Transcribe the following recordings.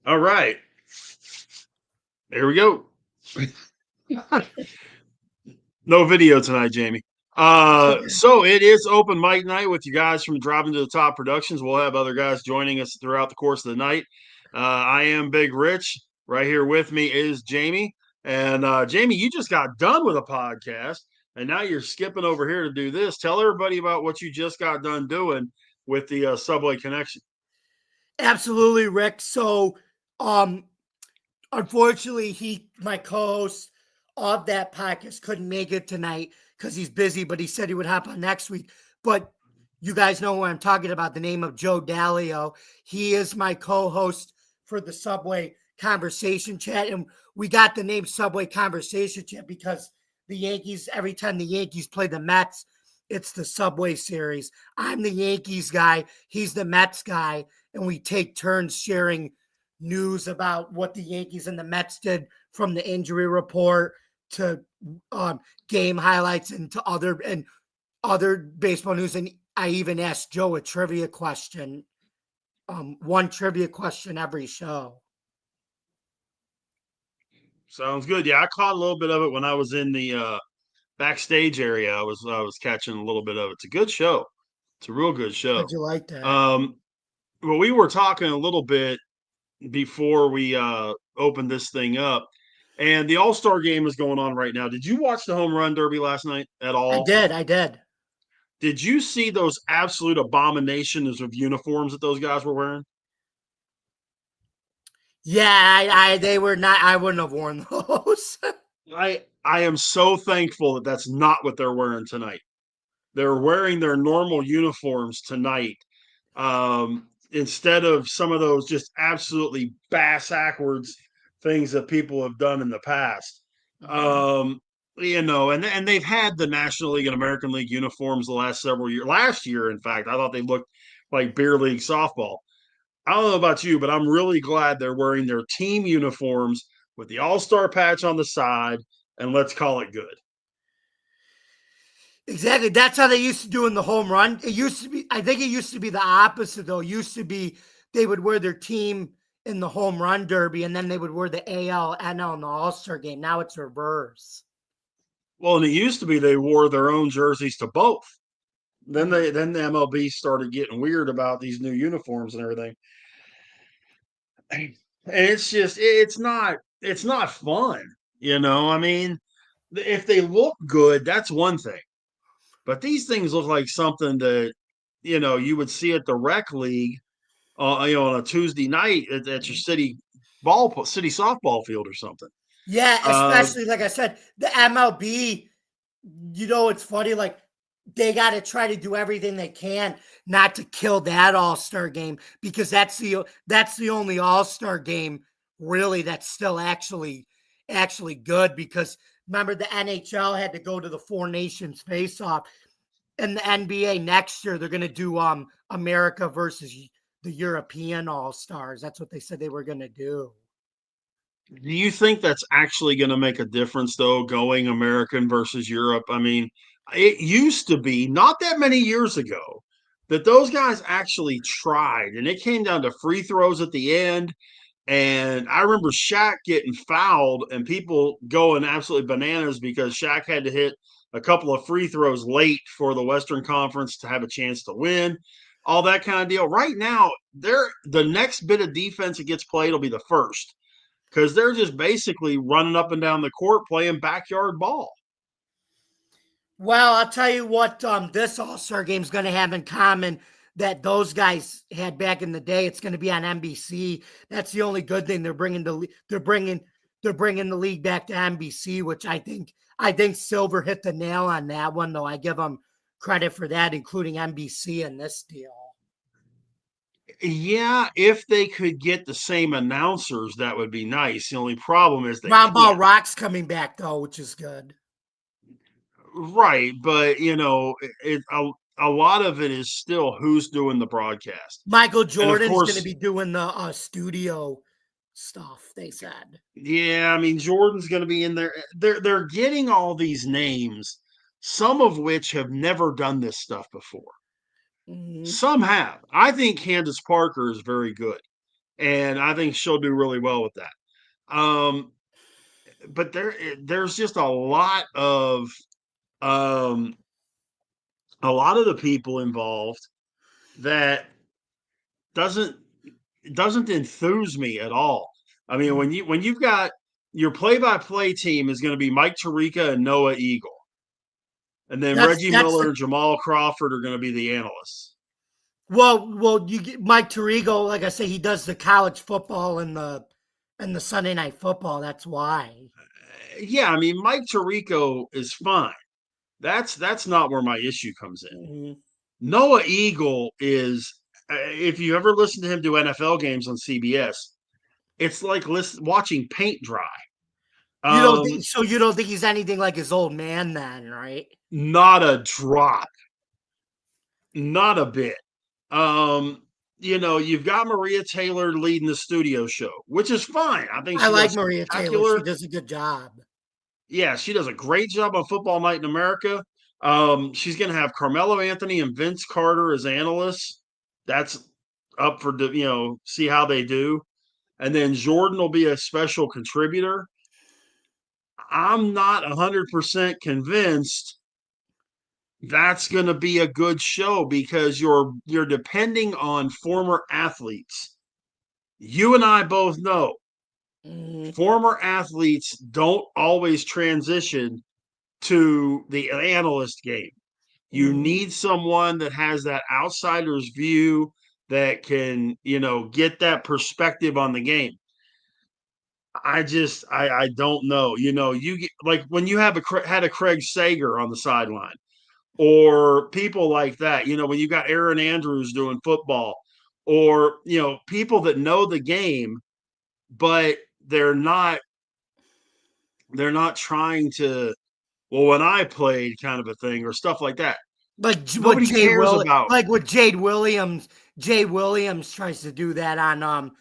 All right. Here we go. No video tonight, Jamie. So it is open mic night with you guys from Driving to the Top Productions. We'll have other guys joining us throughout the course of the night. I am Big Rich. Right here with me is Jamie. And Jamie, you just got done with a podcast, and now you're skipping over here to do this. Tell everybody about what you just got done doing with the Subway Connection. Absolutely, Rick. So, um, unfortunately, my co-host of that podcast, couldn't make it tonight because he's busy. But he said he would hop on next week. But you guys know what I'm talking about. The name of Joe Dalio. He is my co-host for the Subway Conversation Chat, and we got the name Subway Conversation Chat because the Yankees. Every time the Yankees play the Mets, it's the Subway Series. I'm the Yankees guy. He's the Mets guy, and we take turns sharing news about what the Yankees and the Mets did from the injury report to game highlights and to other baseball news. And I even asked Joe a trivia question, one trivia question every show. Sounds good. Yeah, I caught a little bit of it when I was in the backstage area. I was catching a little bit of it. It's a good show. It's a real good show. How'd you like that? Um, well, we were talking a little bit before we opened this thing up, and the All Star game is going on right now. Did you watch the home run derby last night at I all? did. I did. Did you see those absolute abominations of uniforms that those guys were wearing? Yeah, they were not. I wouldn't have worn those. I am so thankful that that's not what they're wearing tonight. They're wearing their normal uniforms tonight, instead of some of those just absolutely bass backwards things that people have done in the past. Um, and they've had the National League and American League uniforms the last several years. Last year, in fact, I thought they looked like beer league softball. I don't know about you, but I'm really glad they're wearing their team uniforms with the All Star patch on the side, and let's call it good. Exactly. That's how they used to do in the home run. It used to be, I think it used to be the opposite, though. It used to be they would wear their team in the home run derby and then they would wear the AL, NL, and the All Star game. Now it's reverse. Well, and it used to be they wore their own jerseys to both. Then Mhm. the MLB started getting weird about these new uniforms and everything. And it's not fun, I mean, if they look good, that's one thing. But these things look like something that you would see at the rec league, on a Tuesday night at your city softball field or something. Yeah, Uh, especially like I said, the MLB, it's funny, like they got to try to do everything they can not to kill that All-Star game because that's the only All-Star game really that's still actually good because remember the NHL had to go to the Four Nations face-off and the NBA next year they're going to do America versus the European All-Stars. That's what they said they were going to do. do you think that's actually going to make a difference, though, going American versus Europe? I mean, it used to be not that many years ago that those guys actually tried, and it came down to free throws at the end. And I remember Shaq getting fouled and people going absolutely bananas because Shaq had to hit a couple of free throws late for the Western Conference to have a chance to win. All that kind of deal. Right now, the next bit of defense that gets played will be the first because they're just basically running up and down the court playing backyard ball. Well, I'll tell you what this All-Star game is going to have in common that those guys had back in the day. It's going to be on NBC. That's the only good thing they're bringing the league back to NBC, which I think Silver hit the nail on that one, though. I give them credit for that, including NBC in this deal. Yeah, if they could get the same announcers, that would be nice. The only problem is they Round Ball can't. Rock's coming back though, which is good. Right, but a lot of it is still who's doing the broadcast. Michael And of Jordan's going to course, be doing the studio stuff. They said. yeah, I mean Jordan's going to be in there. They're getting all these names, some of which have never done this stuff before. Mhm. Some have. I think Candace Parker is very good. and I think she'll do really well with that. But there's just um, a lot of the people involved that doesn't doesn't enthuse me at all. I mean, Mhm. when you've got your play-by-play team is going to be Mike Tirica and Noah Eagle, and then Reggie That's Miller the and Jamal Crawford are going to be the analysts. well, you get Mike Tirigo, like I say, he does the college football and the Sunday night football. That's why. Yeah, I mean Mike Tirico is fine. That's not where my issue comes in. Mhm. Noah Eagle is, if you ever listen to him do NFL games on CBS, it's like watching paint dry. Um, You don't think he's anything like his old man then, right? Not a drop, not a bit. Um, you've got Maria Taylor leading the studio show, which is fine. I think I she like does Maria Taylor. She spectacular. does a good job. Yeah, she does a great job on Football Night in America. She's going to have Carmelo Anthony and Vince Carter as analysts. That's up for see how they do. And then Jordan will be a special contributor. I'm not 100% convinced that's going to be a good show because you're depending on former athletes. You and I both know Mhm. former athletes don't always transition to the analyst game. You Mhm. need someone that has that outsider's view that can, get that perspective on the game. I don't know. You get, like when you had a Craig Sager on the sideline or people like that, when you got Aaron Andrews doing football or, people that know the game, but they're not trying to, well, when I played kind of a thing or stuff like that. What Nobody cares about. Like what Jade Williams, Jay Williams tries to do that on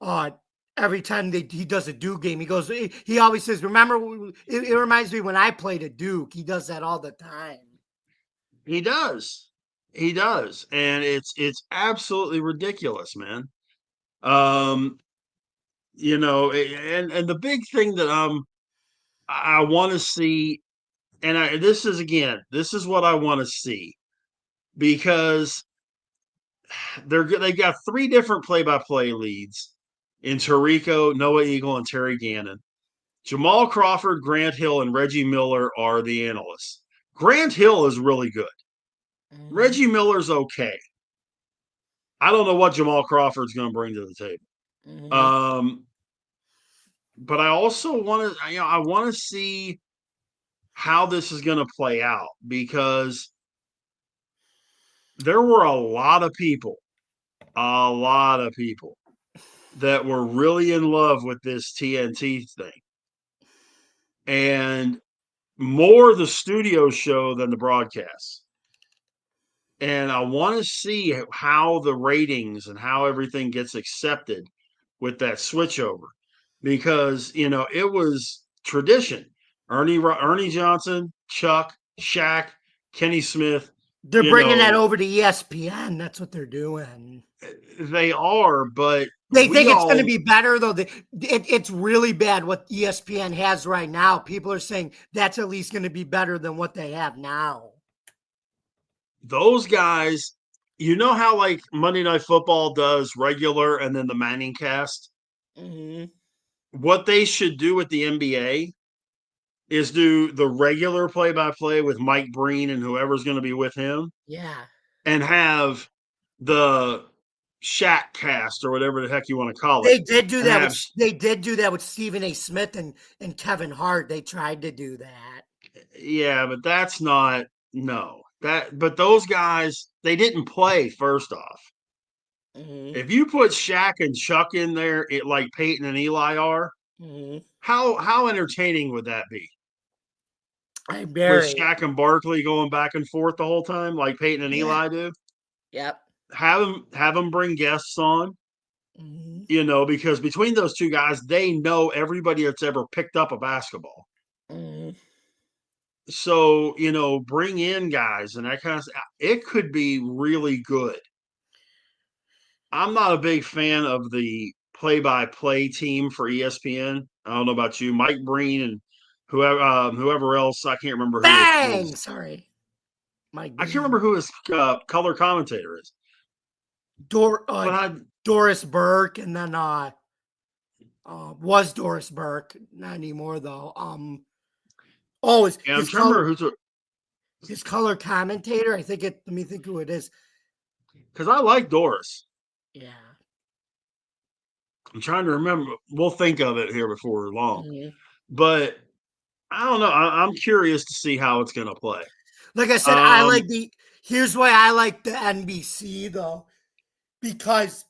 uh every time he does a Duke game. He always says, "Remember, it reminds me when I played at Duke." He does that all the time. He does. He does. And it's absolutely ridiculous, man. Um, and the big thing that I want to see, and this is what I want to see because they've got three different play-by-play leads in Tarico, Noah Eagle, and Terry Gannon. Jamal Crawford, Grant Hill, and Reggie Miller are the analysts. Grant Hill is really good. Mhm. Reggie Miller's okay. I don't know what Jamal Crawford's going to bring to the table. Mhm. Um, but I also want to, I want to see how this is going to play out because there were a lot of people that were really in love with this TNT thing, and more the studio show than the broadcast. And I want to see how the ratings and how everything gets accepted with that switchover because it was tradition. Ernie Johnson, Chuck, Shaq, Kenny Smith. They're You bringing that know over to ESPN. That's what they're doing. they are, but They we think it's going to all be better, though. It's really bad what ESPN has right now. People are saying that's at least going to be better than what they have now. those guys. You know how like Monday Night Football does regular and then the Manning cast. Mhm. What they should do with the NBA is do the regular play by play with Mike Breen and whoever's going to be with him Yeah. and have the Shaq cast or whatever the heck you want to call it. And They did do that with Stephen A. Smith and Kevin Hart. They tried to do that. yeah, but that's not, no. But those guys, they didn't play first off. Mhm. If you put Shaq and Chuck in there, it like Peyton and Eli are, Mhm. how entertaining would that be? I With very. Shaq and Barkley going back and forth the whole time, like Peyton and Yeah. Eli do. Yep. Have them bring guests on, Mhm. because between those two guys, they know everybody that's ever picked up a basketball. Mhm. So, bring in guys and that kind of stuff. It could be really good. I'm not a big fan of the play-by-play team for ESPN. I don't know about you, Mike Breen and whoever else. I can't remember who Bang! his Sorry, Mike I can't remember Breen. who his color commentator is. Dor- But I Doris Burke, and then was Doris Burke, not anymore though. Oh, yeah, I'm trying to remember who's his color commentator. I think it. Let me think who it is. because I like Doris. Yeah. I'm trying to remember. We'll think of it here before long. Mhm. But I don't know. I'm curious to see how it's going to play. Like I said, I Um, like the. Here's why I like the NBC though, because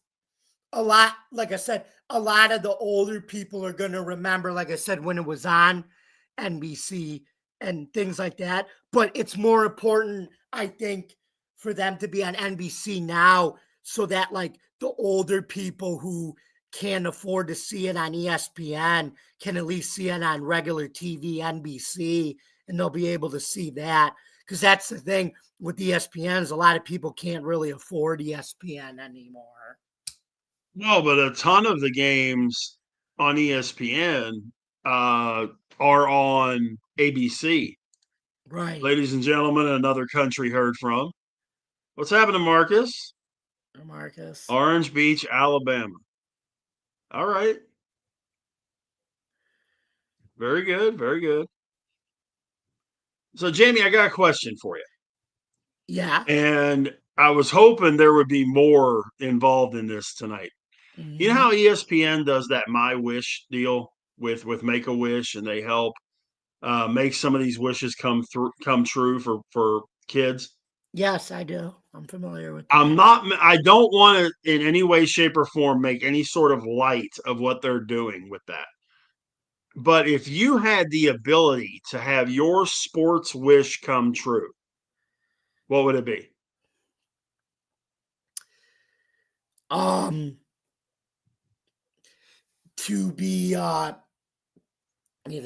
a lot, like I said, a lot of the older people are going to remember, like I said, when it was on NBC and things like that. But it's more important, I think, for them to be on NBC now so that, like, the older people who can't afford to see it on ESPN can at least see it on regular TV, NBC, and they'll be able to see that. Because that's the thing with ESPN is a lot of people can't really afford ESPN anymore. no, but a ton of the games on ESPN are on ABC. Right. Ladies and gentlemen, another country heard from. What's happening, Marcus? Marcus. Orange Beach, Alabama. All right. Very good. Very good. So, Jamie, I got a question for you. Yeah. And I was hoping there would be more involved in this tonight. You know Hmm. how ESPN does that My Wish deal with Make a Wish, and they help make some of these wishes come true for kids. Yes, I do. I'm familiar with I'm that. not. I don't want to in any way, shape, or form make any sort of light of what they're doing with that. But if you had the ability to have your sports wish come true, what would it be? Um, to be let me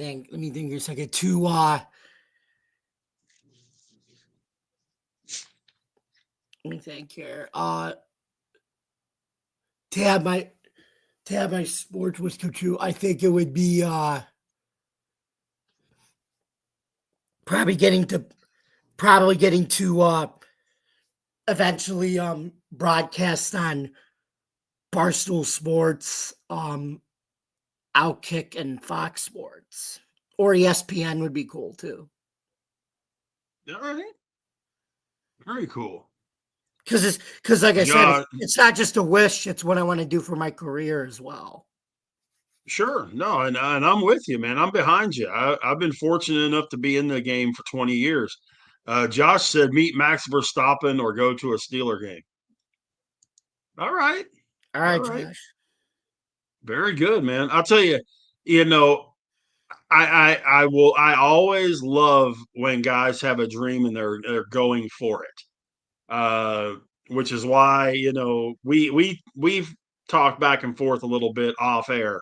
think a second. Let me think here. To have my sports wish come true, I think it would be probably getting to probably getting to eventually broadcast on Barstool Sports, Outkick, and Fox Sports, or ESPN would be cool too. All right, very cool. Because like I said, Yeah, it's not just a wish; it's what I want to do for my career as well. sure. No, and I'm with you, man. I'm behind you. I've been fortunate enough to be in the game for 20 years. Josh said meet Max Verstappen or go to a Steeler game. All right. All All right, right. Josh. Very good, man. I'll tell you, you know, I always love when guys have a dream and they're going for it. Which is why, we've talked back and forth a little bit off air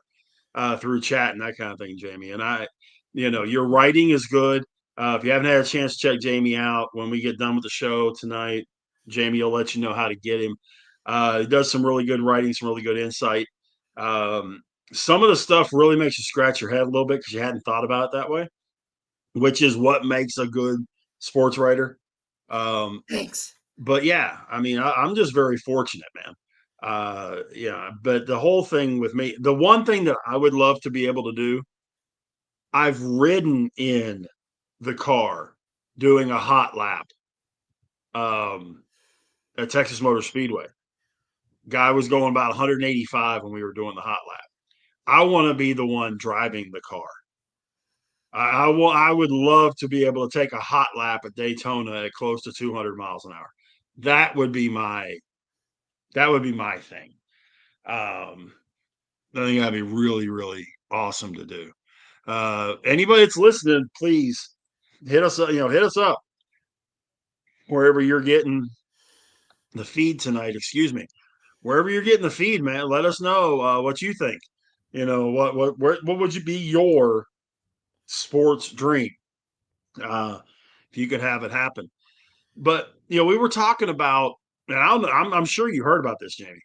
through chat and that kind of thing, Jamie. And your writing is good. If you haven't had a chance to check Jamie out when we get done with the show tonight, Jamie will let you know how to get him. He does some really good writing, some really good insight. Um, some of the stuff really makes you scratch your head a little bit because you hadn't thought about it that way, which is what makes a good sports writer. Um, Thanks. but yeah, I mean, I'm just very fortunate, man. Yeah, but the whole thing with me, the one thing that I would love to be able to do, I've ridden in the car doing a hot lap um, at Texas Motor Speedway. Guy was going about 185 when we were doing the hot lap. I want to be the one driving the car. I would love to be able to take a hot lap at Daytona at close to 200 miles an hour. That would be my that would be my thing. Um, I think that'd be really, really awesome to do. Anybody that's listening, please hit us up, hit us up wherever you're getting the feed tonight. Excuse me, wherever you're getting the feed, man. Let us know what you think. What would you be your sports dream if you could have it happen? But we were talking about, and I'm sure you heard about this, Jamie.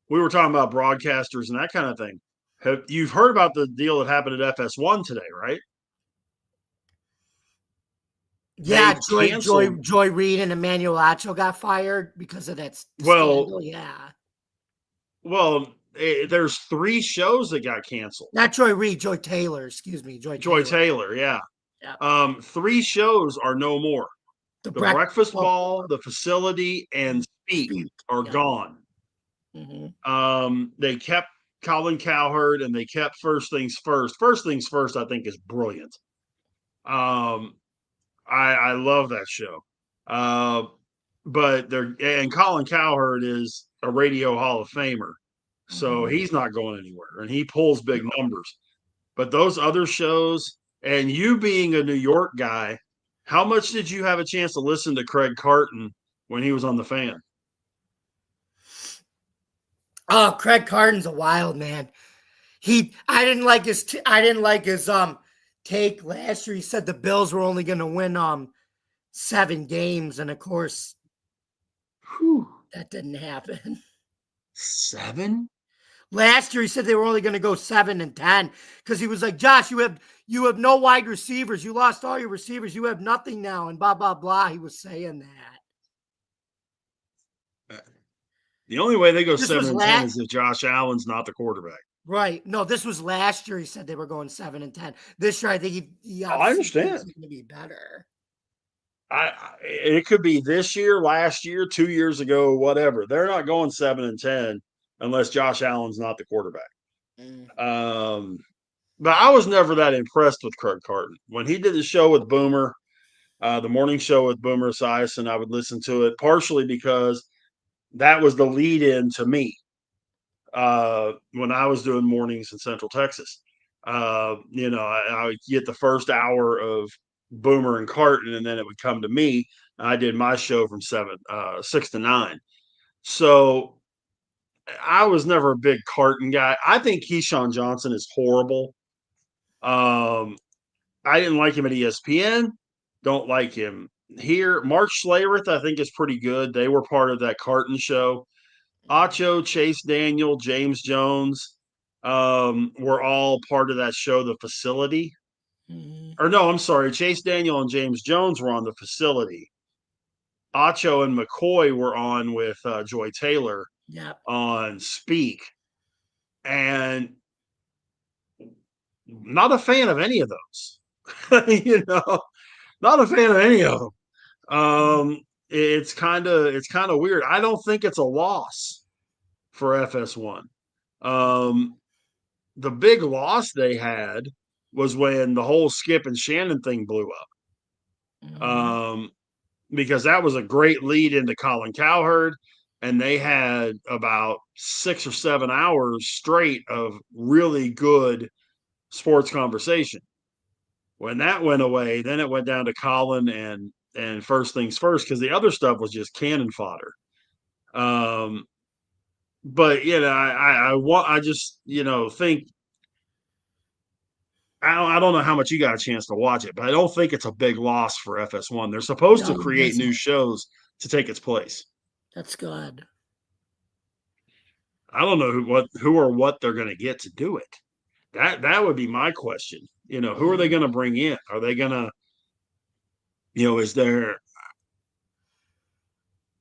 we were talking about broadcasters and that kind of thing. You've heard about the deal that happened at FS1 today, right? Yeah, They canceled. Joy Reid and Emmanuel Acho got fired because of that Well, scandal. Yeah, there's 3 shows that got canceled. not Joy Reid, Joy Taylor. Excuse me, Joy Joy Taylor. Taylor, yeah. Yeah, 3 shows are no more. the The Breakfast oh, Ball, the Facility, and Speak are Yeah. gone. They kept Colin Cowherd and they kept First Things First. First Things First, I think, is brilliant. I love that show. But Colin Cowherd is a Radio Hall of Famer, so he's not going anywhere, and he pulls big numbers. But those other shows, and you being a New York guy, how much did you have a chance to listen to Craig Carton when he was on the Fan? Oh, Craig Carton's a wild man. I didn't like his take last year. He said the Bills were only going to win 7 games, and of course, that didn't happen. 7? Last year, he said they were only going to go 7-10 because he was like, Josh, you have no wide receivers. You lost all your receivers. You have nothing now, and blah blah blah. He was saying that. The only way they go 7-10 is if Josh Allen's not the quarterback. Right. No, this was last year. He said they were going 7-10. This year, I think he I understand. It's going to be better. It could be this year, last year, 2 years ago, whatever. They're not going 7-10 unless Josh Allen's not the quarterback. But I was never that impressed with Craig Carton. When he did the show with Boomer, the morning show with Boomer Esiason, I would listen to it partially because that was the lead in to me when I was doing mornings in Central Texas. I would get the first hour of Boomer and Carton, and then it would come to me. I did my show from 6 to 9. So I was never a big Carton guy. I think Keyshawn Johnson is horrible. I didn't like him at ESPN. Don't like him here. Mark Schlereth, I think, is pretty good. They were part of that Carton show. Acho, Chase Daniel, James Jones were all part of that show, The Facility. Or no, I'm sorry. Chase Daniel and James Jones were on The Facility. Acho and McCoy were on with Joy Taylor on Speak. And not a fan of any of those. Not a fan of any of them. It's kind of weird. I don't think it's a loss for FS1. The big loss they had was when the whole Skip and Shannon thing blew up. Because that was a great lead into Colin Cowherd, and they had about 6 or 7 hours straight of really good sports conversation. When that went away, then it went down to Colin and First Things First, because the other stuff was just cannon fodder. But I just think I don't know how much you got a chance to watch it, but I don't think it's a big loss for FS1. They're supposed to create new shows to take its place. That's good. I don't know who or what they're going to get to do it. That would be my question. Who are they going to bring in? Are they going to, is there?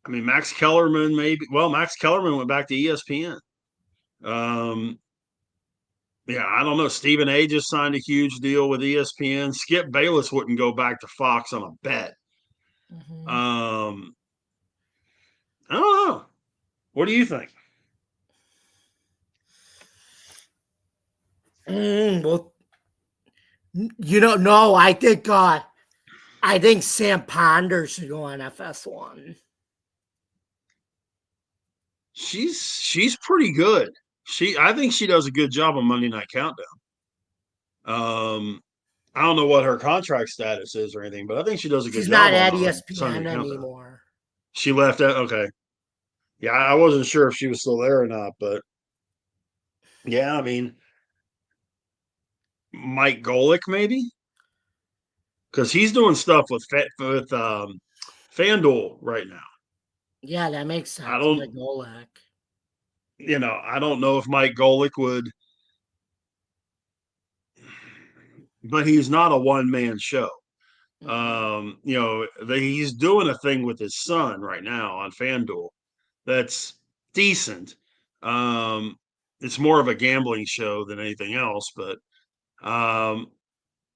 I mean, Max Kellerman maybe. Well, Max Kellerman went back to ESPN. Yeah, I don't know. Stephen A just signed a huge deal with ESPN. Skip Bayless wouldn't go back to Fox on a bet. I don't know. What do you think? Well, no, I think Sam Ponder should go on FS1. She's pretty good. I think she does a good job on Monday Night Countdown. I don't know what her contract status is or anything, but I think she does a good job. She's not at ESPN anymore. She left that. Okay. Yeah, I wasn't sure if she was still there or not, but yeah, I mean, Mike Golick maybe, because he's doing stuff with FanDuel right now. Yeah, that makes sense. I don't. Mike Golick. I don't know if Mike Golick would, but he's not a one man show. Mhm. He's doing a thing with his son right now on FanDuel that's decent. Um, it's more of a gambling show than anything else, but I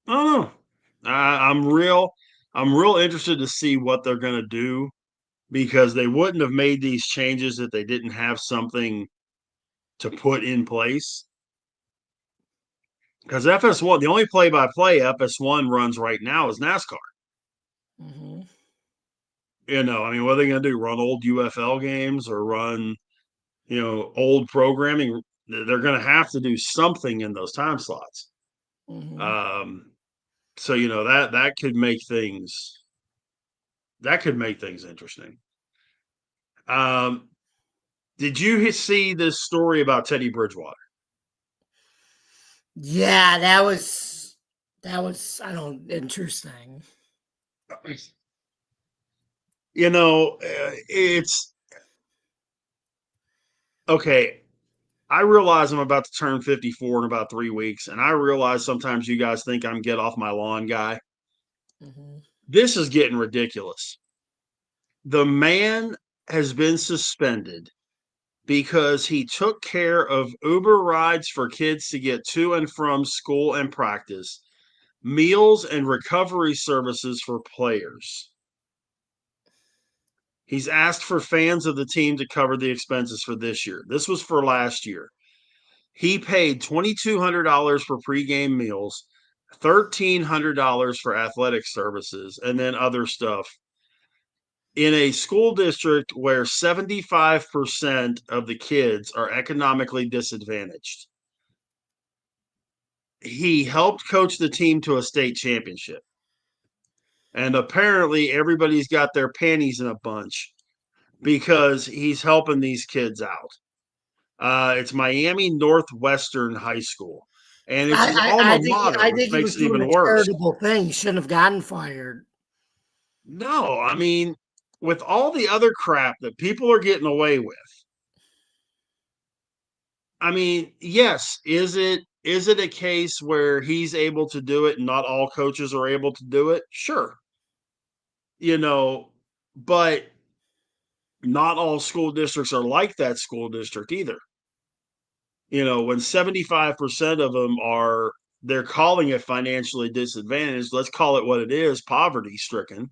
don't know. I'm real interested to see what they're going to do because they wouldn't have made these changes if they didn't have something to put in place. Because FS1, the only play-by-play FS1 runs right now is NASCAR. Mhm. I mean, what are they going to do? Run old UFL games or run, old programming? They're going to have to do something in those time slots. Mhm. So that could make things interesting. Um, did you see this story about Teddy Bridgewater? Yeah, that was I don't interesting. It's okay. I realize I'm about to turn 54 in about 3 weeks, and I realize sometimes you guys think I'm get off my lawn guy. Mhm. This is getting ridiculous. The man has been suspended because he took care of Uber rides for kids to get to and from school and practice, meals and recovery services for players. He's asked for fans of the team to cover the expenses for this year. This was for last year. He paid $2,200 for pregame meals, $1,300 for athletic services, and then other stuff in a school district where 75% of the kids are economically disadvantaged. He helped coach the team to a state championship. And apparently, everybody's got their panties in a bunch because he's helping these kids out. It's Miami Northwestern High School, and it's his I alma think mater, I which think he makes was it doing even a worse. charitable thing. He shouldn't have gotten fired. No, I mean, with all the other crap that people are getting away with, I mean, yes, is it a case where he's able to do it and not all coaches are able to do it? Sure. You know, but not all school districts are like that school district either. When 75% of them they're calling it financially disadvantaged, let's call it what it is, poverty stricken,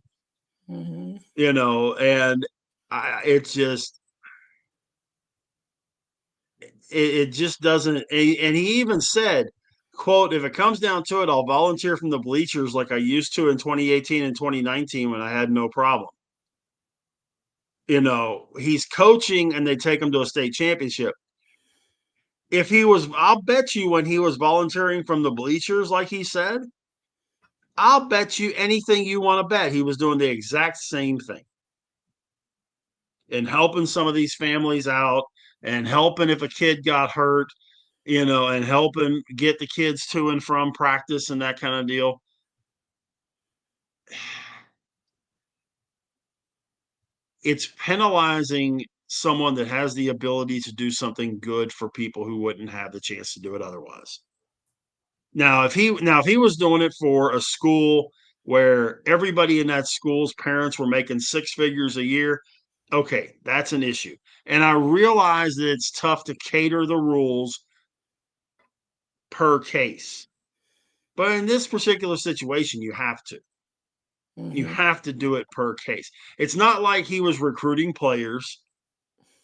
Mhm. and it's just it just doesn't. And he even said, quote, if it comes down to it, I'll volunteer from the bleachers like I used to in 2018 and 2019 when I had no problem. He's coaching and they take him to a state championship. I'll bet you when he was volunteering from the bleachers, like he said, I'll bet you anything you want to bet he was doing the exact same thing and helping some of these families out and helping if a kid got hurt, and helping get the kids to and from practice and that kind of deal. It's penalizing someone that has the ability to do something good for people who wouldn't have the chance to do it otherwise. Now if he was doing it for a school where everybody in that school's parents were making six figures a year, okay, that's an issue. And I realize that it's tough to cater the rules per case. But in this particular situation, you have to. You Mhm. have to do it per case. It's not like he was recruiting players.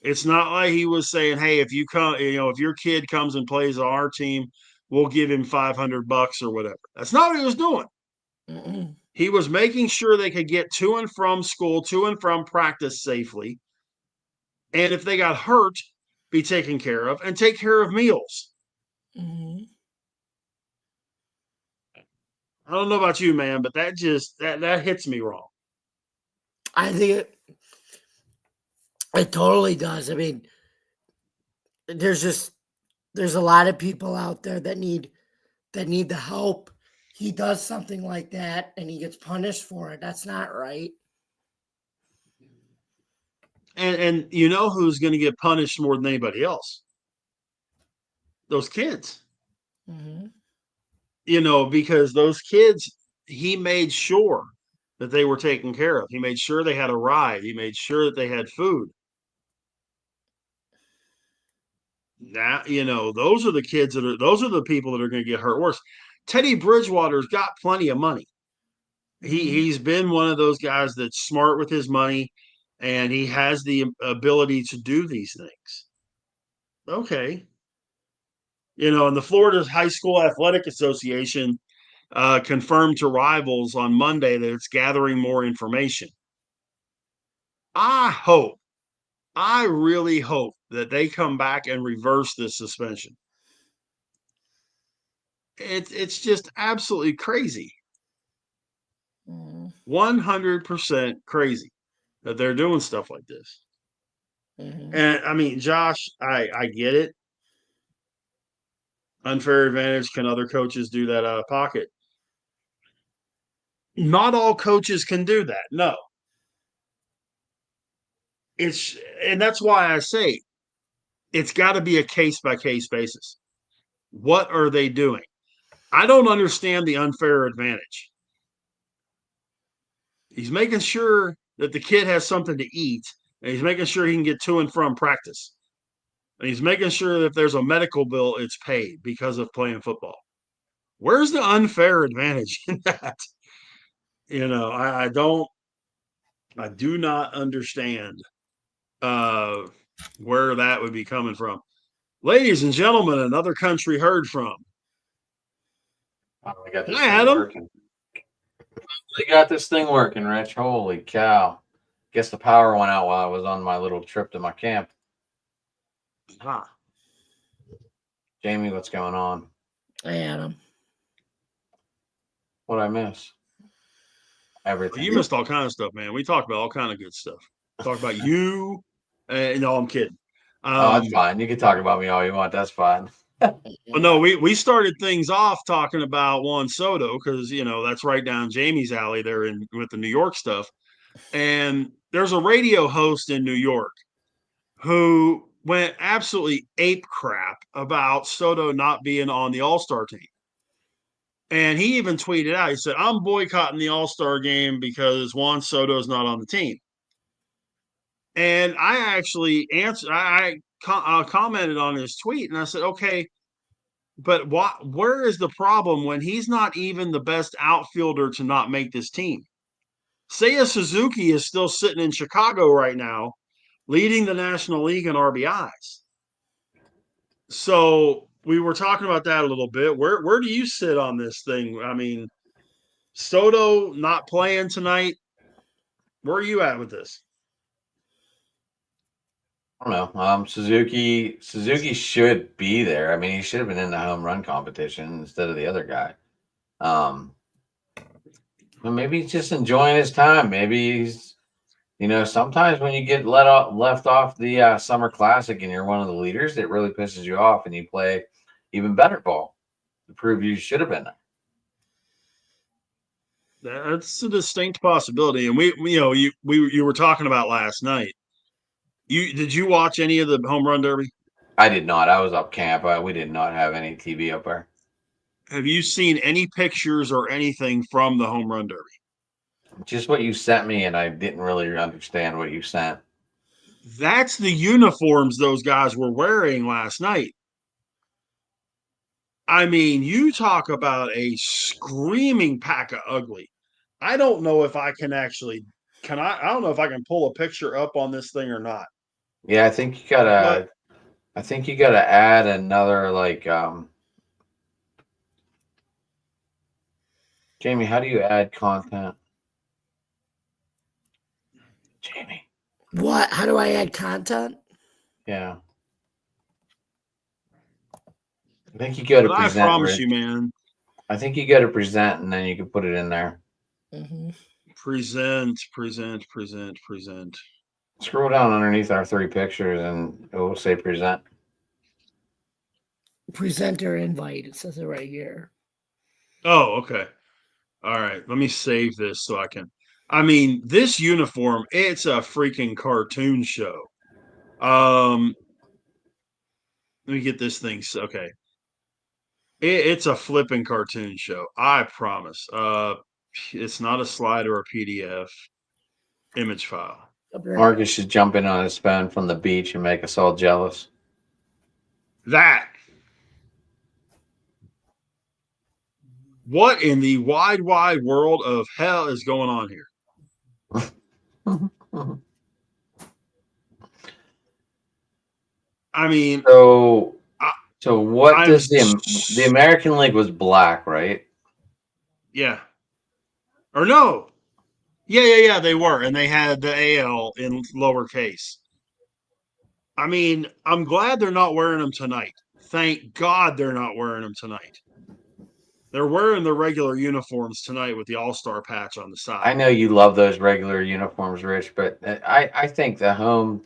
It's not like he was saying, "Hey, if you come, if your kid comes and plays on our team, we'll give him $500 or whatever." That's not what he was doing. Mhm. He was making sure they could get to and from school, to and from practice safely, and if they got hurt, be taken care of and take care of meals. Mhm. I don't know about you, man, but that hits me wrong. I think it totally does. I mean, there's just there's a lot of people out there that need the help. He does something like that and he gets punished for it. That's not right. And you know who's going to get punished more than anybody else? Those kids. Mm-hmm. Because those kids, he made sure that they were taken care of. He made sure they had a ride. He made sure that they had food. Now, those are the kids those are the people that are going to get hurt worse. Teddy Bridgewater's got plenty of money. Mm-hmm. He's been one of those guys that's smart with his money, and he has the ability to do these things. Okay. And the Florida High School Athletic Association confirmed to Rivals on Monday that it's gathering more information. I really hope that they come back and reverse this suspension. It's just absolutely crazy. 100% crazy that they're doing stuff like this. Mm-hmm. And I mean, Josh, I get it. Unfair advantage. Can other coaches do that out of pocket? Not all coaches can do that. No. And that's why I say it's got to be a case by case basis. What are they doing? I don't understand the unfair advantage. He's making sure that the kid has something to eat, and he's making sure he can get to and from practice. And he's making sure that if there's a medical bill, it's paid because of playing football. Where's the unfair advantage in that? I do not understand where that would be coming from. Ladies and gentlemen, another country heard from. Finally got this Hi, thing Adam. working. They got this thing working, Rich. Holy cow. Guess the power went out while I was on my little trip to my camp. Huh. Jamie, what's going on? Hey, Adam. What'd I miss? Everything. You missed all kind of stuff, man. We talked about all kind of good stuff. Talk about you. No, I'm kidding. Oh, that's fine. You can talk about me all you want. That's fine. But no, we started things off talking about Juan Soto because that's right down Jamie's alley there with the New York stuff. And there's a radio host in New York who went absolutely ape crap about Soto not being on the All-Star team. And he even tweeted out, he said, I'm boycotting the All-Star game because Juan Soto is not on the team. And I actually answered, I commented on his tweet and I said, okay, but where is the problem when he's not even the best outfielder to not make this team? Seiya Suzuki is still sitting in Chicago right now, leading the National League in RBIs. So we were talking about that a little bit. Where do you sit on this thing? I mean, Soto not playing tonight. Where are you at with this? I don't know. Suzuki should be there. I mean, he should have been in the home run competition instead of the other guy. Maybe he's just enjoying his time. Maybe he's, sometimes when you get left off the Summer Classic and you're one of the leaders, it really pisses you off, and you play even better ball to prove you should have been there. That's a distinct possibility, and you were talking about last night. Did you watch any of the home run derby? I did not. I was up camp. We did not have any TV up there. Have you seen any pictures or anything from the home run derby? Just what you sent me, and I didn't really understand what you sent. That's the uniforms those guys were wearing last night. I mean, you talk about a screaming pack of ugly. I don't know if I can actually I don't know if I can pull a picture up on this thing or not. Yeah, I think you gotta add another Jamie, how do you add content? Jamie. What? How do I add content? Yeah. I think you gotta present. I promise you, man. I think you gotta present, and then you can put it in there. Mm-hmm. Present. Scroll down underneath our 3 pictures, and it will say present. Presenter invite. It says it right here. Oh, okay. All right. Let me save this so I can. I mean, this uniform, it's a freaking cartoon show. Let me get this thing. Okay. It's a flipping cartoon show. I promise. It's not a slide or a PDF image file. Marcus should jump in on his phone from the beach and make us all jealous. That. What in the wide, wide world of hell is going on here? I mean, so what does I'm the American League was black, right? Yeah. Or no. Yeah, they were. And they had the AL in lowercase. I mean, I'm glad they're not wearing them tonight. Thank God they're not wearing them tonight. They're wearing their regular uniforms tonight with the All-Star patch on the side. I know you love those regular uniforms, Rich, but I think the home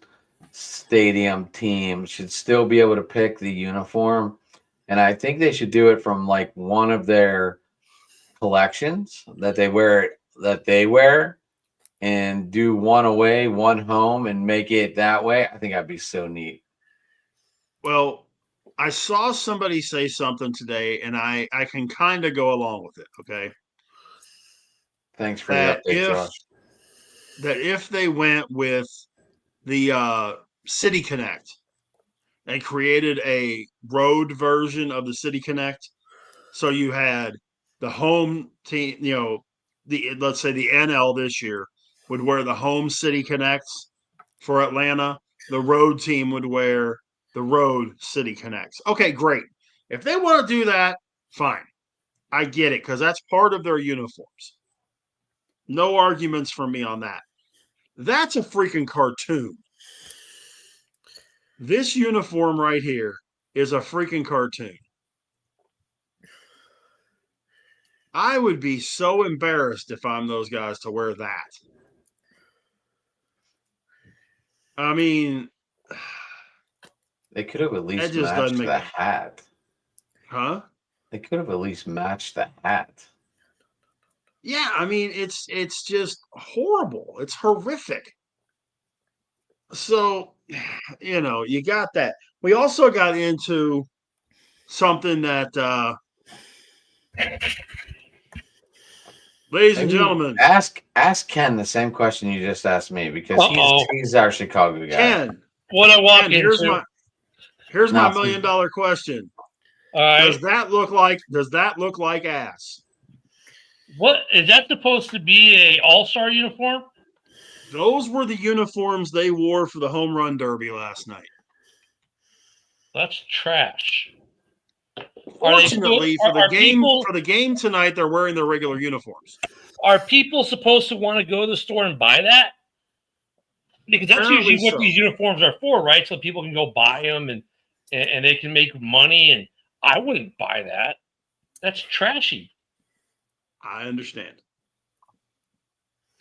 stadium team should still be able to pick the uniform. And I think they should do it from like one of their collections that they wear and do one away, one home, and make it that way. I think that'd be so neat. Well, I saw somebody say something today, and I can kind of go along with it. Okay. Thanks for the update, Josh. That if they went with the City Connect and created a road version of the City Connect, so you had the home team, let's say the NL this year would wear the home City Connects for Atlanta. The road team would wear the road City Connects. Okay, great. If they want to do that, fine. I get it because that's part of their uniforms. No arguments from me on that. That's a freaking cartoon. This uniform right here is a freaking cartoon. I would be so embarrassed if I'm those guys to wear that. I mean, they could have at least just matched the hat. Huh? They could have at least matched the hat. Yeah, I mean, it's just horrible. It's horrific. So, you got that. We also got into something that ladies and gentlemen, ask Ken the same question you just asked me because he's our Chicago guy. Ken, what I walk into? Here's my $1 million question. All right. Does that look like ass? What is that supposed to be? A all-star uniform? Those were the uniforms they wore for the home run derby last night. That's trash. Fortunately, for the game tonight, they're wearing their regular uniforms. Are people supposed to want to go to the store and buy that? Because that's usually what these uniforms are for, right? So people can go buy them and they can make money. And I wouldn't buy that. That's trashy. I understand.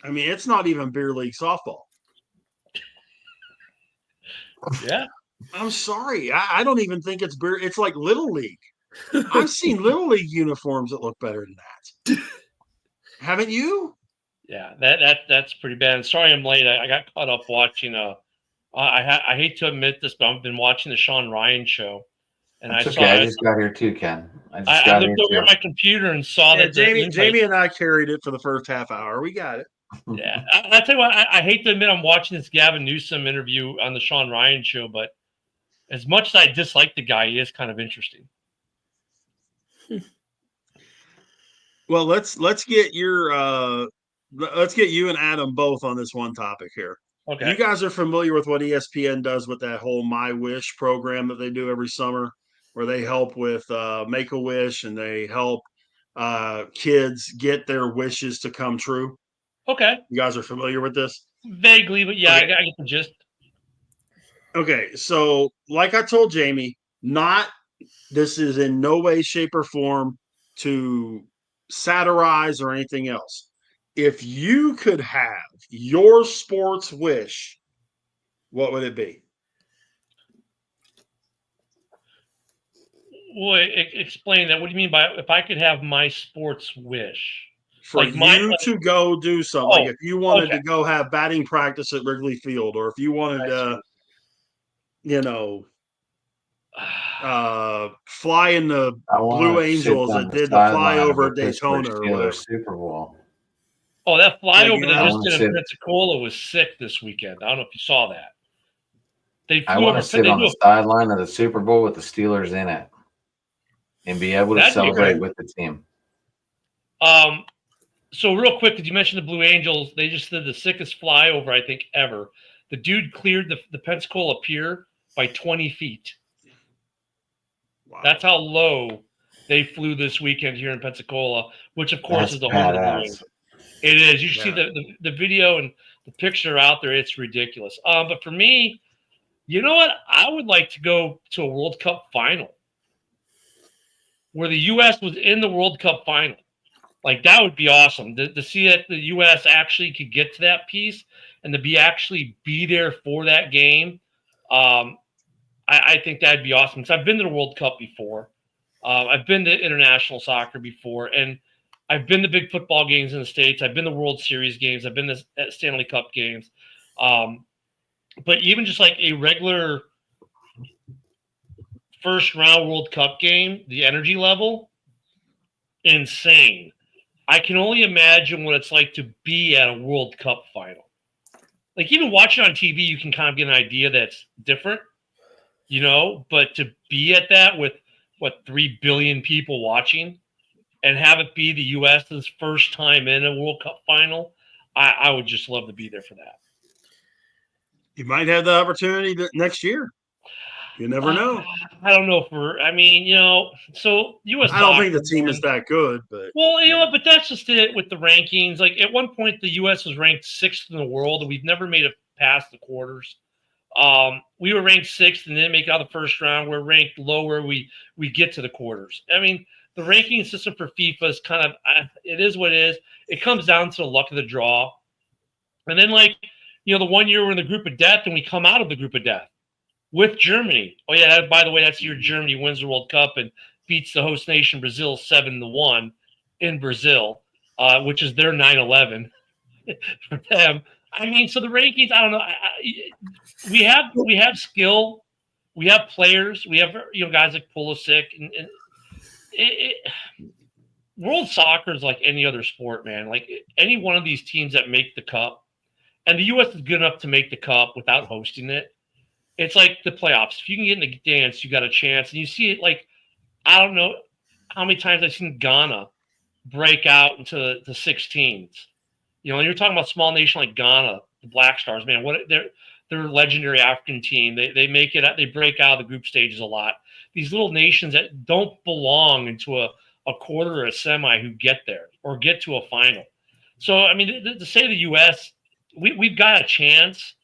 I mean, it's not even beer league softball. Yeah. I'm sorry. I don't even think it's beer. It's like Little League. I've seen Little League uniforms that look better than that. Haven't you? Yeah, that's pretty bad. Sorry I'm late. I got caught up watching I hate to admit this, but I've been watching the Sean Ryan show. And I just got here too, Ken. I looked over at my computer and saw that Jamie and I carried it for the first half hour. We got it. Yeah. I tell you what, I hate to admit I'm watching this Gavin Newsom interview on the Sean Ryan show, but as much as I dislike the guy, he is kind of interesting. Well, let's get you and Adam both on this one topic here. Okay. You guys are familiar with what ESPN does with that whole My Wish program that they do every summer, where they help with Make-A-Wish and they help kids get their wishes to come true. Okay. You guys are familiar with this? Vaguely, but yeah, okay. I get the gist. Okay, so like I told Jamie, this is in no way, shape, or form to satirize or anything else. If you could have your sports wish, what would it be? Well, explain that. What do you mean by if I could have my sports wish? for Like my you to go do something. oh, Like if you wanted okay. to go have batting practice at Wrigley Field, or if you wanted to, you know, fly in the I Blue want to sit Angels on that the did the sideline of flyover a at Pittsburgh Daytona or whatever. Steelers Super Bowl. Oh, that flyover again? they I just wanna did in sit- Pensacola was sick this weekend. I don't know if you saw that. They I flew want over. to sit They on do the sideline of the Super Bowl with the Steelers in it and be able to That'd be celebrate okay. with the team. So real quick, because you mentioned the Blue Angels, they just did the sickest flyover I think ever. The dude cleared the Pensacola Pier by 20 feet. Wow. That's how low they flew this weekend here in Pensacola, which of course That's is the home of the Blue badass. Angels. It is. You should see Yeah. the video and the picture out there. It's ridiculous. But for me, you know what? I would like to go to a World Cup final where the U.S. was in the World Cup final. Like, that would be awesome to see that the U.S. actually could get to that piece and to be there for that game. I think that'd be awesome because I've been to the World Cup before. I've been to international soccer before, and I've been to big football games in the States. I've been to World Series games. I've been to Stanley Cup games. But even just like a regular first round World Cup game, the energy level, insane. I can only imagine what it's like to be at a World Cup final. Like, even watching on TV, you can kind of get an idea that's different, but to be at that with 3 billion people watching and have it be the U.S.'s first time in a World Cup final, I would just love to be there for that. You might have the opportunity next year. You never know. I don't know so U.S. I don't think the soccer, team is that good, but well, but that's just it with the rankings. Like, at one point, the U.S. was ranked 6th in the world, and we've never made it past the quarters. We were ranked 6th and didn't make it out of the first round. We're ranked lower. We get to the quarters. I mean, the ranking system for FIFA is kind of, it is what it is. It comes down to the luck of the draw. And then, the one year we're in the group of death and we come out of the group of death with Germany. Oh, yeah, by the way, that's the year Germany wins the World Cup and beats the host nation Brazil 7-1 in Brazil, which is their 9/11 for them. I mean, so the rankings, I don't know. We have skill, we have players, we have guys like Pulisic, and world soccer is like any other sport, man. Like, any one of these teams that make the cup, and the U.S. is good enough to make the cup without hosting it. It's like the playoffs. If you can get in the dance, you got a chance. And you see it, like, I don't know how many times I've seen Ghana break out into the 16s. When you're talking about a small nation like Ghana, the Black Stars, man, they're a legendary African team. They make it. They break out of the group stages a lot. These little nations that don't belong into a quarter or a semi who get there or get to a final. So, I mean, to say the U.S., we've got a chance.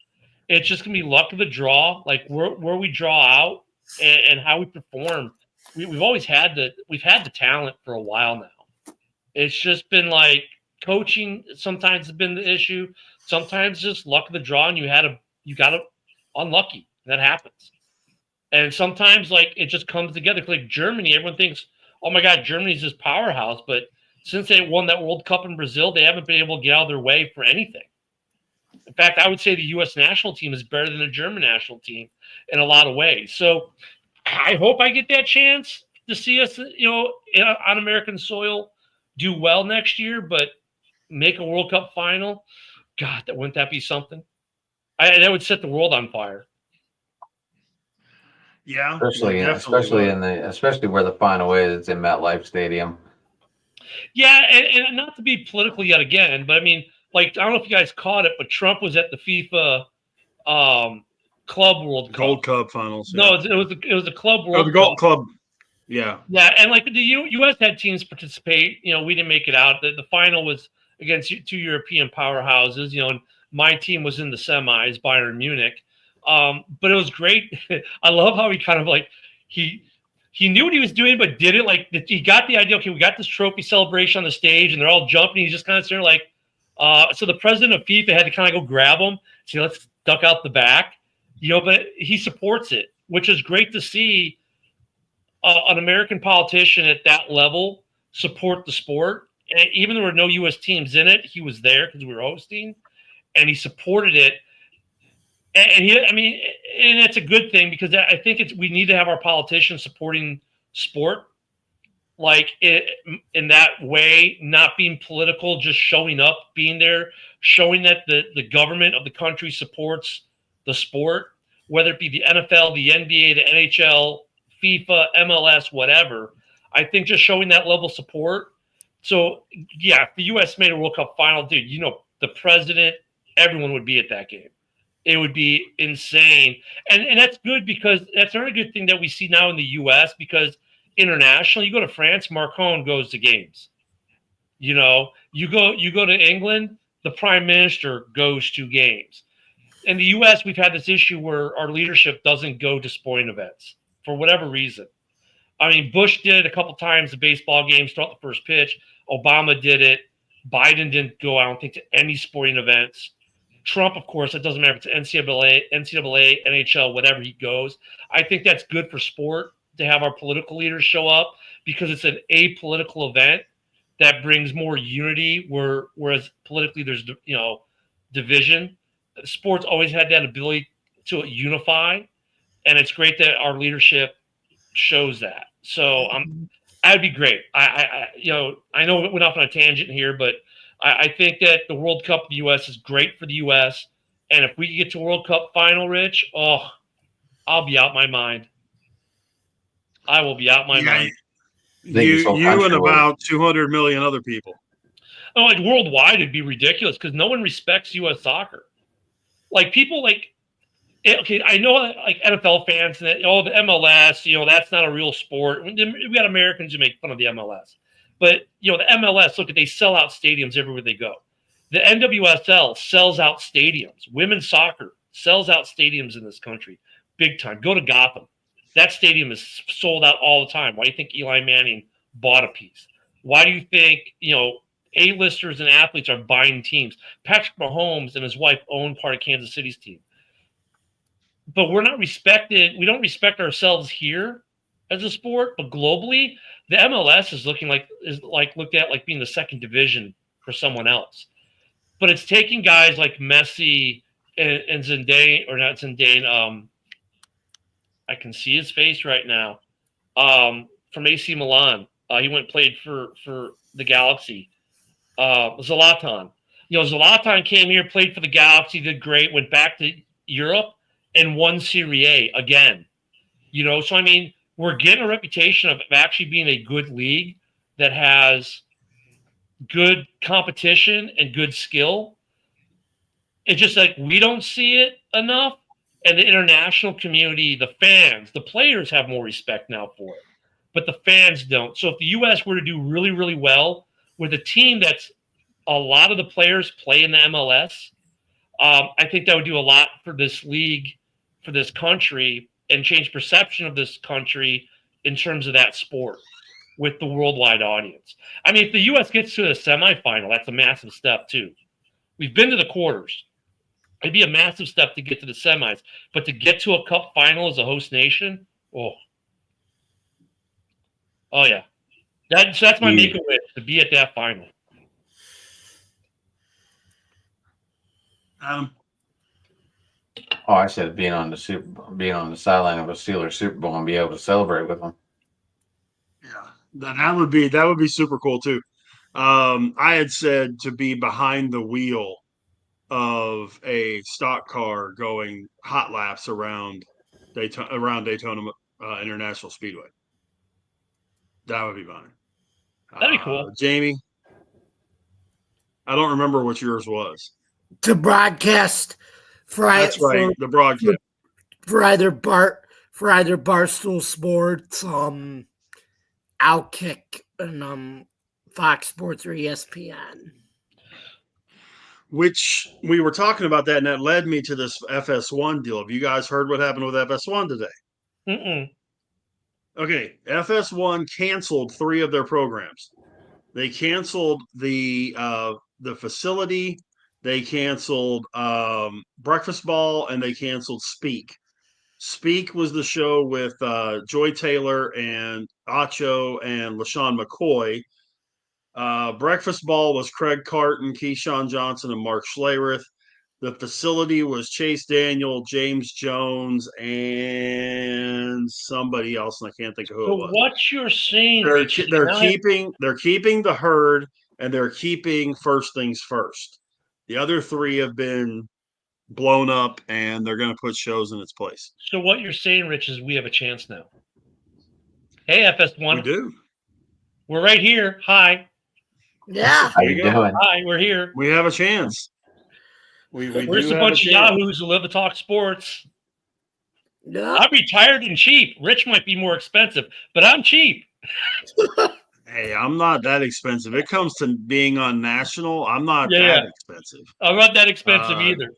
It's just gonna be luck of the draw, like where we draw out and how we perform. We've always had we've had the talent for a while now. It's just been like coaching sometimes has been the issue. Sometimes just luck of the draw, and you got unlucky. That happens. And sometimes, like, it just comes together. Like Germany, everyone thinks, oh my God, Germany's this powerhouse, but since they won that World Cup in Brazil, they haven't been able to get out of their way for anything. In fact, I would say the U.S. national team is better than the German national team in a lot of ways. So I hope I get that chance to see us, on American soil do well next year, but make a World Cup final. God, wouldn't that be something? That would set the world on fire. yeah, especially where the final is. It's in MetLife Stadium. Yeah, and not to be political yet again, but I mean, like, I don't know if you guys caught it, but Trump was at the FIFA Club World Cup. Gold Cup finals. Yeah. No, it was the Club World Cup. The Gold Cup. Club. Yeah. Yeah, and like the U.S. had teams participate. We didn't make it out. The final was against 2 European powerhouses. And my team was in the semis, Bayern Munich. But it was great. I love how he kind of like he knew what he was doing, but did it like he got the idea. Okay, we got this trophy celebration on the stage, and they're all jumping. He's just kind of sitting there like, so the president of FIFA had to kind of go grab him. See, let's duck out the back, But he supports it, which is great to see. An American politician at that level support the sport And even though there were no U.S. teams in it, he was there because we were hosting, and he supported it. And and it's a good thing because I think we need to have our politicians supporting sport, like in that way, not being political, just showing up, being there, showing that the government of the country supports the sport, whether it be the NFL, the NBA, the NHL, FIFA, MLS, whatever. I think just showing that level of support. So yeah, if the U.S. made a World Cup final, dude, the president, everyone would be at that game. It would be insane. And that's good because that's another good thing that we see now in the U.S. because internationally, you go to France, Macron goes to games. You go to England, the prime minister goes to games. In the U.S., we've had this issue where our leadership doesn't go to sporting events for whatever reason. I mean, Bush did it a couple times, the baseball games throughout the first pitch. Obama did it. Biden didn't go, I don't think, to any sporting events. Trump, of course, it doesn't matter if it's NCAA, NHL, whatever he goes. I think that's good for sport to have our political leaders show up because it's an apolitical event that brings more unity. Whereas politically, there's division. Sports always had that ability to unify, and it's great that our leadership shows that. So that'd be great. I know we went off on a tangent here, but I think that the World Cup in the U.S. is great for the U.S. And if we can get to a World Cup final, Rich, I'll be out my mind. I will be out my mind. You and about 200 million other people. Oh, like worldwide, it'd be ridiculous because no one respects U.S. soccer. Like people okay, I know like NFL fans that the MLS, that's not a real sport. We got Americans who make fun of the MLS, but the MLS, look, they sell out stadiums everywhere they go. The NWSL sells out stadiums. Women's soccer sells out stadiums in this country, big time. Go to Gotham. That stadium is sold out all the time. Why do you think Eli Manning bought a piece? Why do you think, A-listers and athletes are buying teams? Patrick Mahomes and his wife own part of Kansas City's team. But we're not respected. We don't respect ourselves here as a sport, but globally, the MLS is looked at like being the second division for someone else. But it's taking guys like Messi and Zidane, or not Zidane, I can see his face right now, from AC Milan. He went and played for the Galaxy. Zlatan. Zlatan came here, played for the Galaxy, did great, went back to Europe, and won Serie A again. So I mean, we're getting a reputation of actually being a good league that has good competition and good skill. It's just like we don't see it enough. And the international community, the fans, the players have more respect now for it. But the fans don't. So if the U.S. were to do really, really well with a team that's a lot of the players play in the MLS, I think that would do a lot for this league, for this country, and change perception of this country in terms of that sport with the worldwide audience. I mean, if the U.S. gets to the semifinal, that's a massive step too. We've been to the quarters. It'd be a massive step to get to the semis, but to get to a cup final as a host nation, oh yeah, that's my make-a-wish, to be at that final. I said being on the sideline of a Steelers Super Bowl and be able to celebrate with them. Yeah, that would be super cool too. I had said to be behind the wheel of a stock car going hot laps around Daytona International Speedway. That would be fun. That'd be cool. Jamie, I don't remember what yours was. To broadcast That's right, the broadcast for either Barstool Sports, Outkick, and Fox Sports or ESPN. Which we were talking about that, and that led me to this FS1 deal. Have you guys heard what happened with FS1 today? Mm-mm. Okay, FS1 canceled 3 of their programs. They canceled the facility, they canceled Breakfast Ball, and they canceled Speak. Speak was the show with Joy Taylor and Acho and LaShawn McCoy. Breakfast ball was Craig Carton, Keyshawn Johnson, and Mark Schlereth. The facility was Chase Daniel, James Jones, and somebody else, and I can't think of who So it was. what you're saying, They're Rich, they're keeping the herd, and they're keeping First Things First. The other three have been blown up, and they're going to put shows in its place. so what you're saying, Rich, is we have a chance now. Hey, FS1. We do. We're right here. Hi. Yeah. How There you you go. doing? Hi, we're here. We have a chance. We We're do just a have bunch of chance. yahoos who live to talk sports. Yeah. I'm retired and cheap. Rich might be more expensive, but I'm cheap. Hey, I'm not that expensive. It comes to being on national. I'm not Yeah. that expensive. I'm not that expensive Uh, either.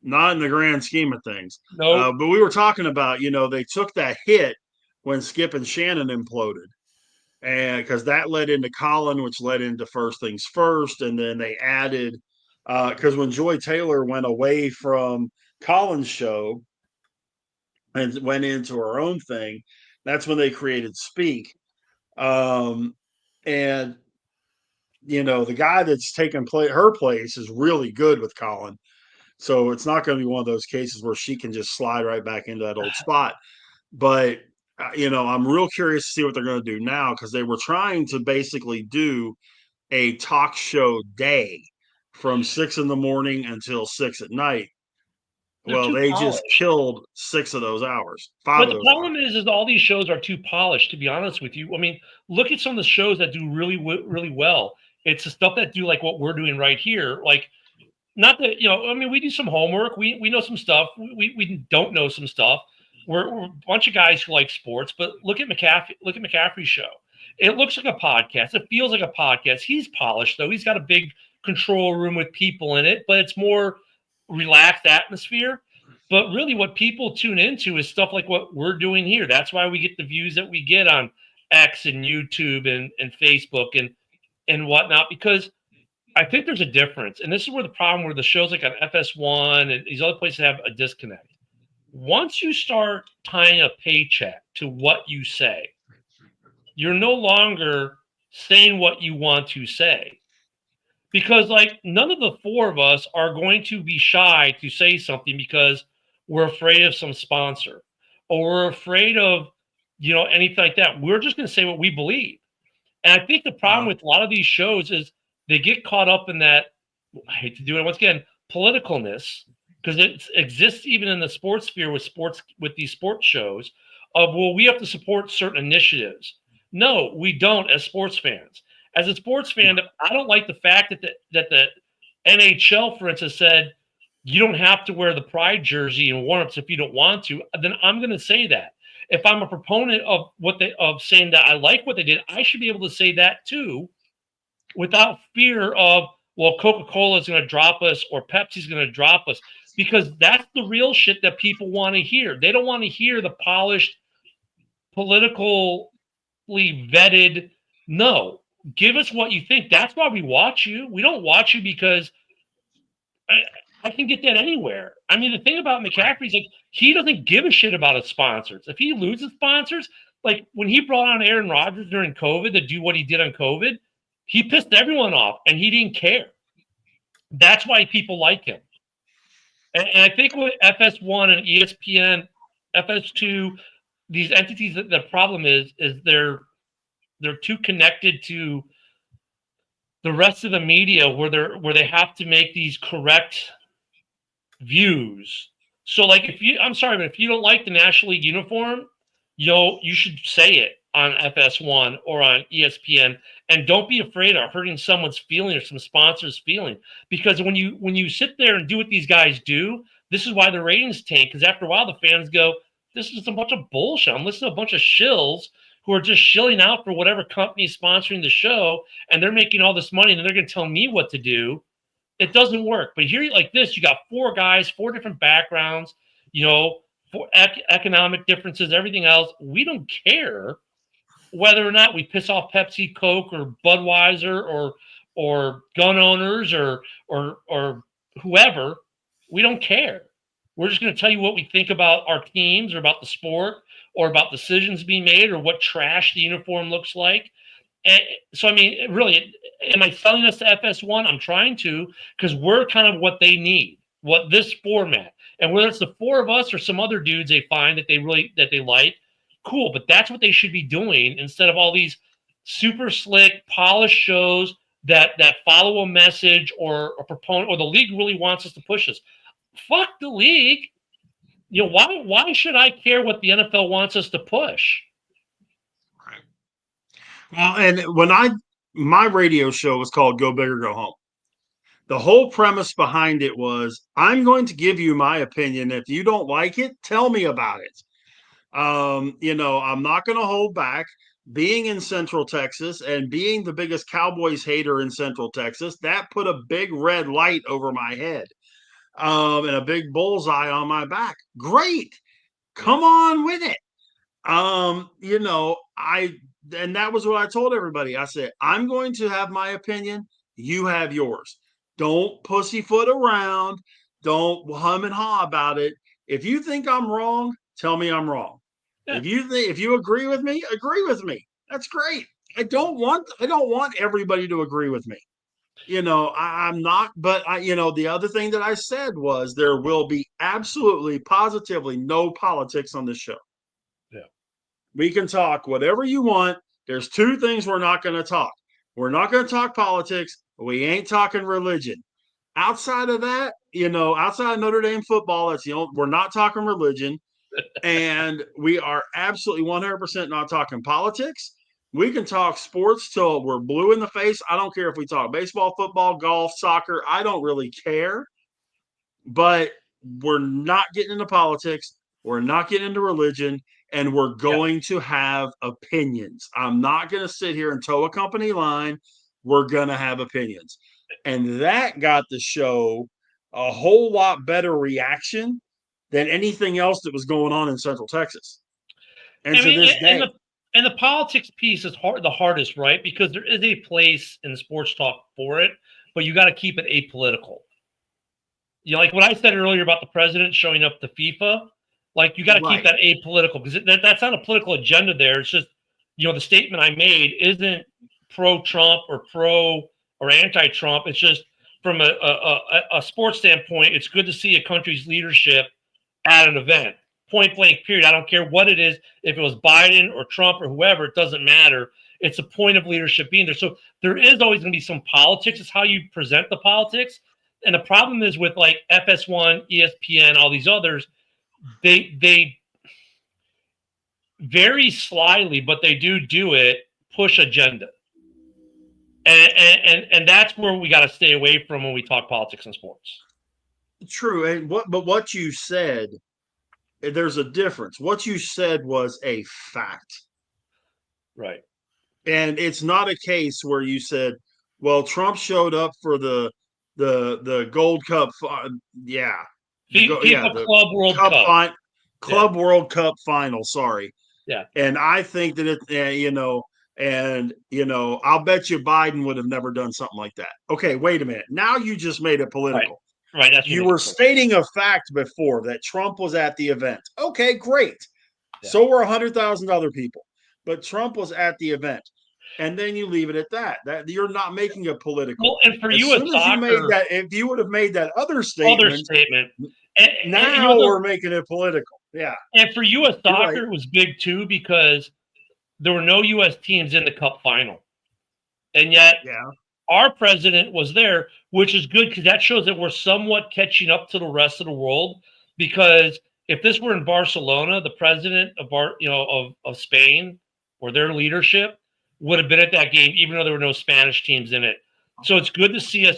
Not in the grand scheme of things. No. But we were talking about, they took that hit when Skip and Shannon imploded. And because that led into Colin, which led into First Things First. And then they added, because when Joy Taylor went away from Colin's show and went into her own thing, that's when they created Speak. And the guy that's taken her place is really good with Colin. So it's not going to be one of those cases where she can just slide right back into that old spot. But, I'm real curious to see what they're going to do now, because they were trying to basically do a talk show day from 6 in the morning until 6 at night. They're Well, too they polished. just killed 6 of those hours. 5 But of the those problem hours. is all these shows are too polished, to be honest with you. I mean, look at some of the shows that do really, really well. It's the stuff that do like what we're doing right here. Like, not that, we do some homework. We know some stuff. We don't know some stuff. We're a bunch of guys who like sports, but look at McCaffrey. Look at McCaffrey's show. It looks like a podcast. It feels like a podcast. He's polished, though. He's got a big control room with people in it, but it's more relaxed atmosphere. But really, what people tune into is stuff like what we're doing here. That's why we get the views that we get on X and YouTube and Facebook and whatnot, because I think there's a difference. And this is where the problem where the shows like on FS1 and these other places have a disconnect. Once you start tying a paycheck to what you say, you're no longer saying what you want to say. Because like none of the four of us are going to be shy to say something because we're afraid of some sponsor or we're afraid of, anything like that. We're just going to say what we believe. And I think the problem with a lot of these shows is they get caught up in that, I hate to do it once again, politicalness, because it exists even in the sports sphere with these sports shows of, well, we have to support certain initiatives. No, we don't as sports fans. As a sports fan, I don't like the fact that the NHL, for instance, said you don't have to wear the Pride jersey in warm-ups if you don't want to. Then I'm going to say that. If I'm a proponent of saying that I like what they did, I should be able to say that too, without fear of, well, Coca-Cola is going to drop us or Pepsi's going to drop us, because that's the real shit that people want to hear. They don't want to hear the polished, politically vetted. No, give us what you think. That's why we watch you. We don't watch you because I can get that anywhere. I mean, the thing about McCaffrey is like he doesn't give a shit about his sponsors. If he loses sponsors, like when he brought on Aaron Rodgers during COVID to do what he did on COVID, he pissed everyone off and he didn't care. That's why people like him. And I think with FS1 and ESPN, FS2, these entities, the problem is they're too connected to the rest of the media where they have to make these correct views. So like I'm sorry, but if you don't like the National League uniform, you should say it on FS1 or on ESPN, and don't be afraid of hurting someone's feeling or some sponsor's feeling, because when you sit there and do what these guys do, this is why the ratings tank, because after a while the fans go, this is a bunch of bullshit. I'm listening to a bunch of shills who are just shilling out for whatever company is sponsoring the show, and they're making all this money, and they're going to tell me what to do. It doesn't work. But here, like this, you got four guys, four different backgrounds, for economic differences, everything else. We don't care whether or not we piss off Pepsi, Coke, or Budweiser, or gun owners, or whoever. We don't care. We're just going to tell you what we think about our teams, or about the sport, or about decisions being made, or what trash the uniform looks like. And so, I mean, really, am I selling us to FS1? I'm trying to, because we're kind of what they need, what this format. And whether it's the four of us or some other dudes they find that they like, cool. But that's what they should be doing instead of all these super slick, polished shows that follow a message or a proponent, or the league really wants us to push us. Fuck the league. You know, why should I care what the NFL wants us to push? Right. Well, and my radio show was called Go Big or Go Home. The whole premise behind it was, I'm going to give you my opinion. If you don't like it, tell me about it. I'm not going to hold back. Being in Central Texas and being the biggest Cowboys hater in Central Texas, that put a big red light over my head, and a big bullseye on my back. Great. Come on with it. And that was what I told everybody. I said, I'm going to have my opinion. You have yours. Don't pussyfoot around. Don't hum and haw about it. If you think I'm wrong, tell me I'm wrong. Yeah. If you agree with me, agree with me. That's great. I don't want everybody to agree with me. I'm not, but the other thing that I said was there will be absolutely, positively no politics on this show. Yeah. We can talk whatever you want. There's two things we're not going to talk. We're not going to talk politics. We ain't talking religion. Outside of that, outside of Notre Dame football, we're not talking religion. And we are absolutely 100% not talking politics. We can talk sports till we're blue in the face. I don't care if we talk baseball, football, golf, soccer. I don't really care. But we're not getting into politics. We're not getting into religion. And we're going to have opinions. I'm not going to sit here and toe a company line. We're going to have opinions. And that got the show a whole lot better reaction than anything else that was going on in Central Texas. And to this day. And the politics piece is the hardest, right? Because there is a place in sports talk for it, but you got to keep it apolitical. Like what I said earlier about the president showing up to FIFA, like you got to keep that apolitical, because that's not a political agenda there. It's just, the statement I made isn't pro-Trump or pro or anti-Trump. It's just from a sports standpoint, it's good to see a country's leadership at an event. Point blank, period. I don't care what it is. If it was Biden or Trump or whoever, it doesn't matter. It's a point of leadership being there. So there is always going to be some politics. It's how you present the politics. And the problem is with like FS1, ESPN, all these others, they very slyly, but they do it, push agenda. And that's where we got to stay away from when we talk politics and sports. True. And what you said, there's a difference. What you said was a fact. Right. And it's not a case where you said, well, Trump showed up for the Gold Cup. Yeah. The Club World Cup. Club World Cup final. Sorry. Yeah. And I think that I'll bet you Biden would have never done something like that. Okay, wait a minute. Now you just made it political. Right. That's you were stating a fact before that Trump was at the event. Okay, great. Yeah. So were 100,000 other people, but Trump was at the event, and then you leave it at that. That you're not making it political. Well, and for you, if you would have made that other statement, now we're making it political. Yeah. And for U.S. soccer, it was big too, because there were no U.S. teams in the Cup final, and yet. Yeah. Our president was there, which is good because that shows that we're somewhat catching up to the rest of the world. Because if this were in Barcelona, the president of Spain or their leadership would have been at that game, even though there were no Spanish teams in it. So it's good to see us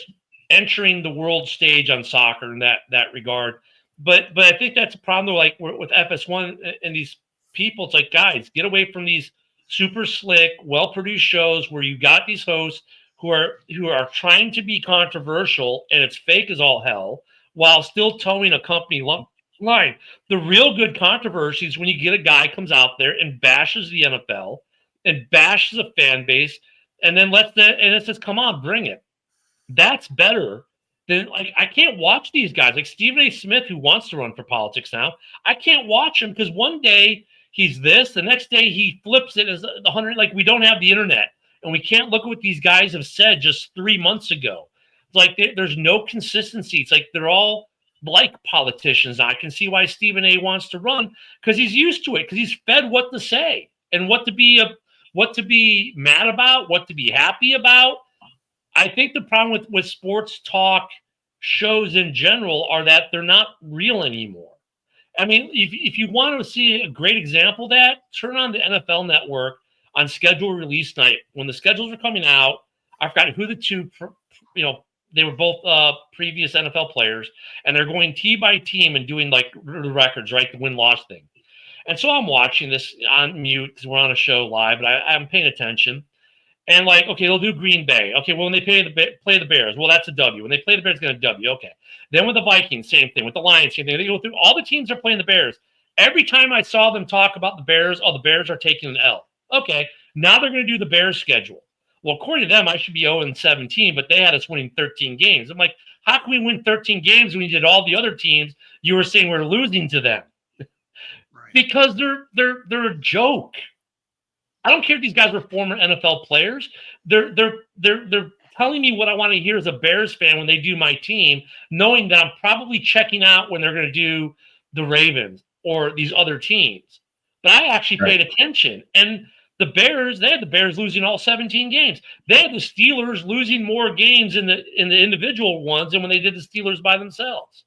entering the world stage on soccer in that regard. But I think that's a problem though, like with FS1 and these people. It's like, guys, get away from these super slick, well-produced shows where you got these hosts who are trying to be controversial, and it's fake as all hell, while still towing a company line. The real good controversy is when you get a guy comes out there and bashes the NFL and bashes a fan base, and then it says, come on, bring it. That's better than, like, I can't watch these guys like Stephen A. Smith, who wants to run for politics now. I can't watch him because one day he's this, the next day he flips it as the 100. Like, we don't have the internet. And we can't look at what these guys have said just 3 months ago. It's like there's no consistency. It's like they're all like politicians. I can see why Stephen A wants to run, because he's used to it, because he's fed what to say and what to be mad about, what to be happy about. I think the problem with sports talk shows in general are that they're not real anymore. I mean, if you want to see a great example of that, turn on the NFL Network on schedule release night. When the schedules are coming out, I forgot who the two, they were both previous NFL players, and they're going team by team and doing like the records, right? The win-loss thing. And so I'm watching this on mute because we're on a show live, but I'm paying attention. And like, okay, they'll do Green Bay. Okay, well, when they play the Bears, well, that's a W. When they play the Bears, it's going to W. Okay. Then with the Vikings, same thing. With the Lions, same thing. They go through all the teams are playing the Bears. Every time I saw them talk about the Bears, the Bears are taking an L. Okay, now they're going to do the Bears schedule. Well, according to them, I should be 0-17, but they had us winning 13 games. I'm like, how can we win 13 games when you did all the other teams you were saying we're losing to them? Right. Because they're a joke. I don't care if these guys were former NFL players. They're telling me what I want to hear as a Bears fan when they do my team, knowing that I'm probably checking out when they're going to do the Ravens or these other teams. But I actually paid attention. And the Bears, they had the Bears losing all 17 games. They had the Steelers losing more games in the individual ones than when they did the Steelers by themselves.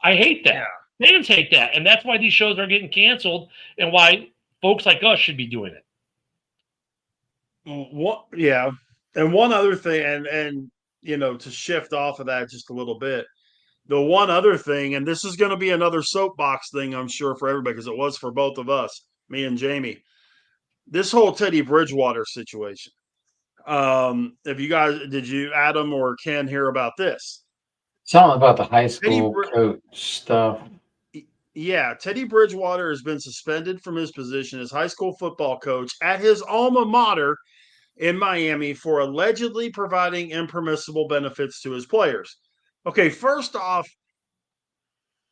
I hate that. Yeah. Fans hate that. And that's why these shows are getting canceled and why folks like us should be doing it. Yeah. And one other thing, and to shift off of that just a little bit, the one other thing, and this is going to be another soapbox thing, I'm sure, for everybody, because it was for both of us, me and Jamie, this whole Teddy Bridgewater situation. If you guys, did you, Adam or Ken, hear about this? Something about the high school coach stuff. Yeah, Teddy Bridgewater has been suspended from his position as high school football coach at his alma mater in Miami for allegedly providing impermissible benefits to his players. Okay, first off,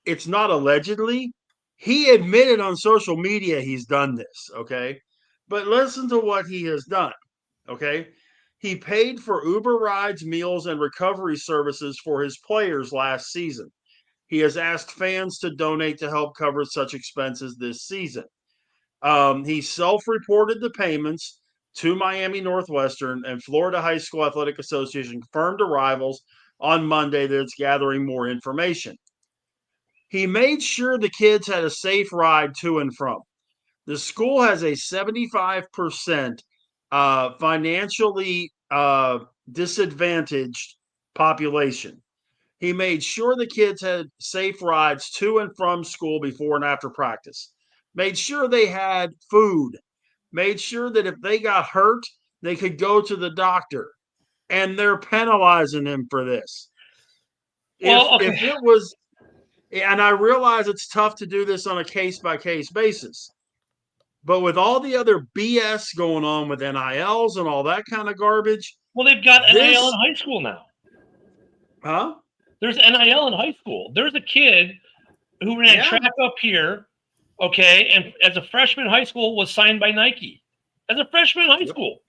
it's not allegedly. He admitted on social media he's done this, okay? But listen to what he has done, okay? He paid for Uber rides, meals, and recovery services for his players last season. He has asked fans to donate to help cover such expenses this season. He self-reported the payments to Miami Northwestern, and Florida High School Athletic Association confirmed to Rivals on Monday that it's gathering more information. He made sure the kids had a safe ride to and from. The school has a 75% financially disadvantaged population. He made sure the kids had safe rides to and from school before and after practice. Made sure they had food. Made sure that if they got hurt, they could go to the doctor. And they're penalizing him for this. If it was, and I realize it's tough to do this on a case-by-case basis, but with all the other BS going on with NILs and all that kind of garbage. Well, they've got NIL in high school now. Huh? There's NIL in high school. There's a kid who ran track up here, okay, and as a freshman in high school was signed by Nike. As a freshman in high school,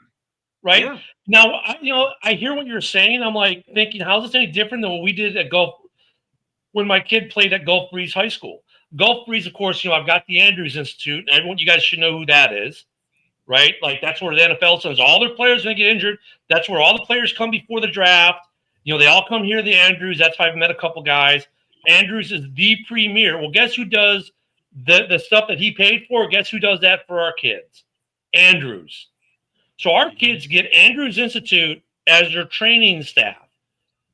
right? Yeah. Now, I hear what you're saying. I'm like thinking, how's this any different than what we did at Gulf when my kid played at Gulf Breeze High School? Gulf Breeze, of course, I've got the Andrews Institute, and everyone, you guys should know who that is, right? Like that's where the NFL sends all their players when they get injured. That's where all the players come before the draft. They all come here to the Andrews. That's why I've met a couple guys. Andrews is the premier. Well, guess who does the stuff that he paid for? Guess who does that for our kids? Andrews. So our kids get Andrews Institute as their training staff.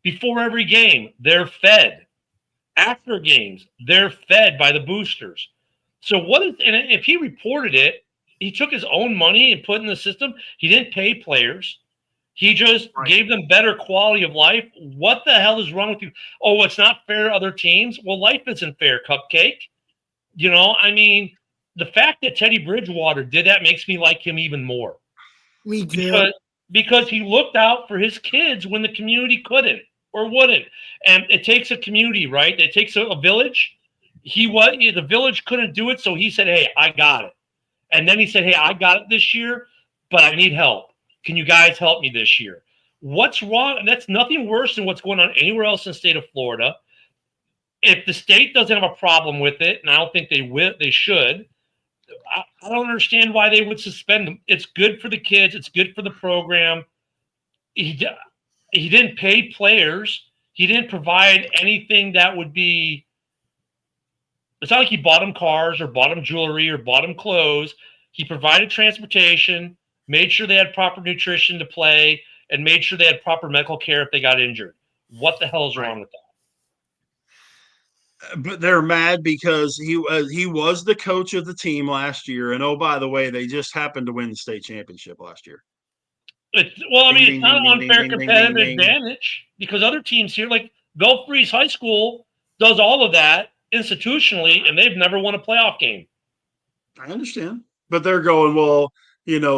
Before every game, they're fed. After games, they're fed by the boosters. So and if he reported it, he took his own money and put in the system. He didn't pay players. He just gave them better quality of life. What the hell is wrong with you? Oh, it's not fair to other teams. Well, life isn't fair, Cupcake. The fact that Teddy Bridgewater did that makes me like him even more. Me too. Because he looked out for his kids when the community couldn't or wouldn't. And it takes a community, right? It takes a village. The village couldn't do it, so he said, hey, I got it. And then he said, hey, I got it this year. but I need help. Can you guys help me this year? What's wrong? And that's nothing worse than what's going on anywhere else in the state of Florida. If the state doesn't have a problem with it, and I don't think they should, I don't understand why they would suspend them. It's good for the kids. It's good for the program. He didn't pay players. He didn't provide anything that would be. It's not like he bought them cars or bought them jewelry or bought them clothes. He provided transportation, made sure they had proper nutrition to play, and made sure they had proper medical care if they got injured. What the hell is wrong with that? But they're mad because he was the coach of the team last year, and oh, by the way, they just happened to win the state championship last year. It's not an unfair competitive advantage because other teams here, like Gulf Breeze High School, does all of that institutionally, and they've never won a playoff game. I understand, but they're going, well,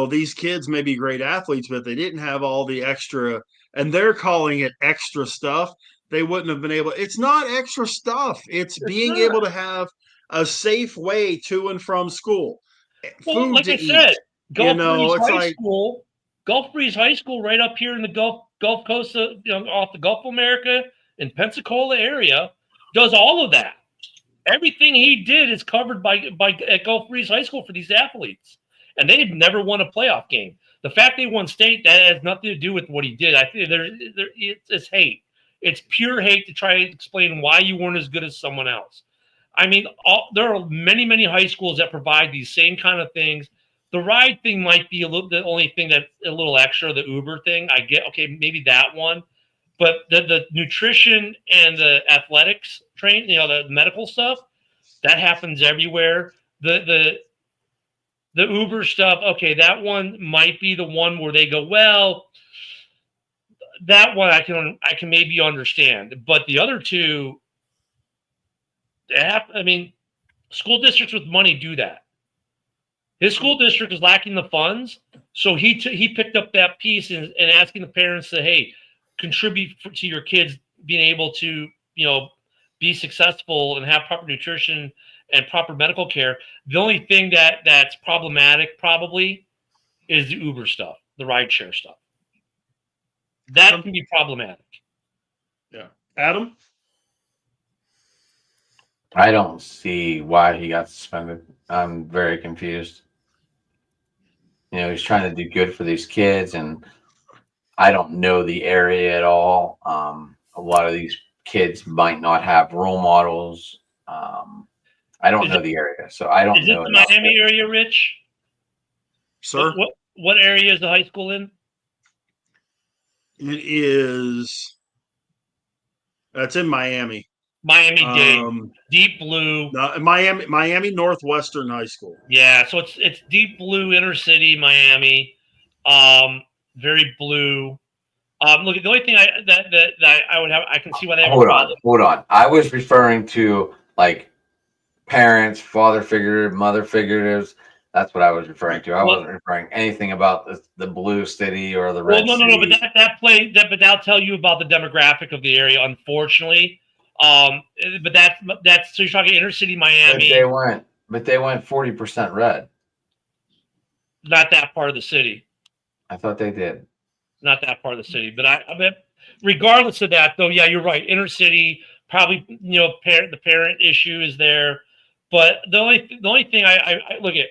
these kids may be great athletes, but they didn't have all the extra, and they're calling it extra stuff. They wouldn't have been able. It's not extra stuff. It's being able to have a safe way to and from school. Well, food like to I eat. said, Gulf Breeze High School, right up here in the Gulf Coast, off the Gulf of America in Pensacola area, does all of that. Everything he did is covered by at Gulf Breeze High School for these athletes, and they've never won a playoff game. The fact they won state, that has nothing to do with what he did. I think it's hate. It's pure hate to try to explain why you weren't as good as someone else. I mean, there are many, many high schools that provide these same kind of things. The ride thing might be the only thing that's a little extra, the Uber thing. I get, okay, maybe that one. But the nutrition and the athletics the medical stuff, that happens everywhere. The Uber stuff, okay, that one might be the one where they go, well, that one I can maybe understand, but the other two, school districts with money do that. His school district is lacking the funds, so he picked up that piece and asking the parents to, hey, contribute to your kids being able to be successful and have proper nutrition and proper medical care. The only thing that's problematic probably is the Uber stuff, the rideshare stuff. That can be problematic. Yeah. Adam? I don't see why he got suspended. I'm very confused. He's trying to do good for these kids, and I don't know the area at all. A lot of these kids might not have role models. I don't know the area, so I don't know. Is it the Miami area, Rich? Sir? What area is the high school in? It is. It's in Miami. Miami-Dade, Deep Blue. Miami Northwestern High School. Yeah, so it's Deep Blue, inner city Miami, very blue. Look, the only thing I would have, I can see why they have a problem. Hold on. I was referring to like parents, father figure, mother figures. That's what I was referring to. I wasn't referring anything about the blue city or the red city. No, but that'll tell you about the demographic of the area, unfortunately. But that's so you're talking inner city Miami. But they went 40% red. Not that part of the city. I thought they did. Not that part of the city, but I mean, regardless of that, though, yeah, you're right. Inner city, probably, the parent issue is there, but the only thing I look at,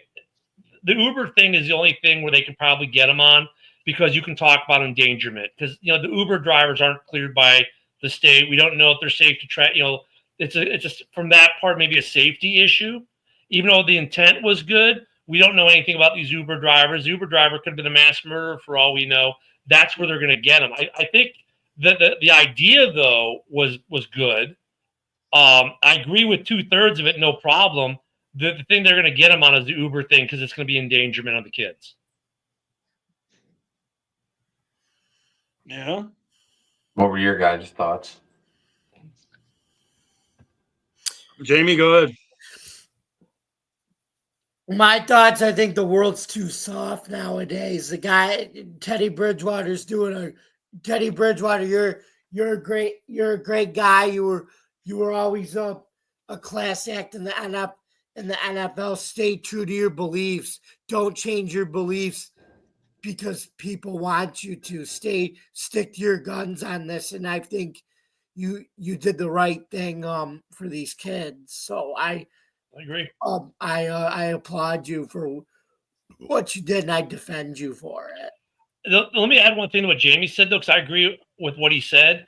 the Uber thing is the only thing where they can probably get them on, because you can talk about endangerment, because the Uber drivers aren't cleared by the state. We don't know if they're safe to track. It's from that part maybe a safety issue, even though the intent was good. We don't know anything about these Uber drivers. The Uber driver could have been a mass murderer for all we know. That's where they're going to get them. I think that the idea, though, was good. I agree with 2/3 of it, no problem. The thing they're going to get them on is the Uber thing, because it's going to be endangerment of the kids. Yeah. What were your guys' thoughts? Jamie, go ahead. My thoughts, I think the world's too soft nowadays. The guy, Teddy Bridgewater, you're a great guy. You were always a class act in the NFL. Stay true to your beliefs. Don't change your beliefs because people want you to stick to your guns on this, and I think you did the right thing for these kids. So I agree. I applaud you for what you did, and I defend you for it. Let me add one thing to what Jamie said, though, because I agree with what he said.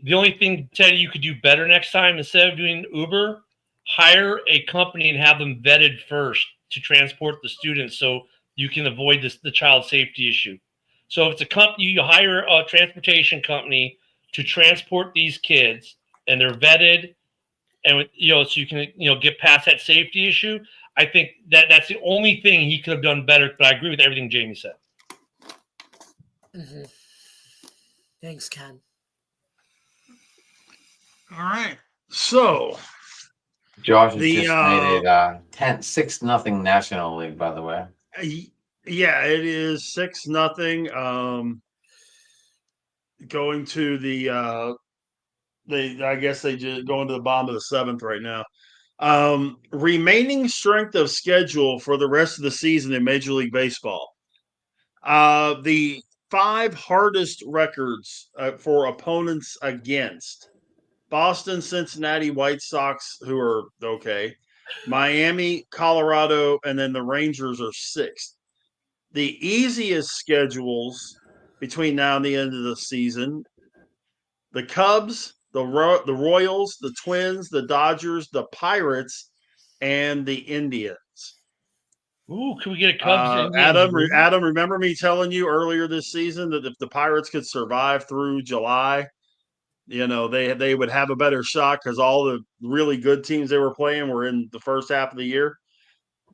The only thing, Teddy, you could do better next time, instead of doing Uber, hire a company and have them vetted first to transport the students so you can avoid the child safety issue. So if it's a company, you hire a transportation company to transport these kids, and they're vetted, and so you can get past that safety issue. I think that's the only thing he could have done better. But I agree with everything Jamie said. Mm-hmm. Thanks, Ken. All right. So Josh has just made it 6-0 National League, by the way. Yeah, it is 6-0. Going to the I guess they just going to the bottom of the 7th right now. Remaining strength of schedule for the rest of the season in Major League Baseball. The 5 hardest records for opponents against: Boston, Cincinnati, White Sox, who are okay, Miami, Colorado, and then the Rangers are 6th. The easiest schedules between now and the end of the season: the Cubs, the Royals, the Twins, the Dodgers, the Pirates, and the Indians. Ooh, can we get a Cubs? Adam, remember me telling you earlier this season that if the Pirates could survive through July, they would have a better shot because all the really good teams they were playing were in the first half of the year.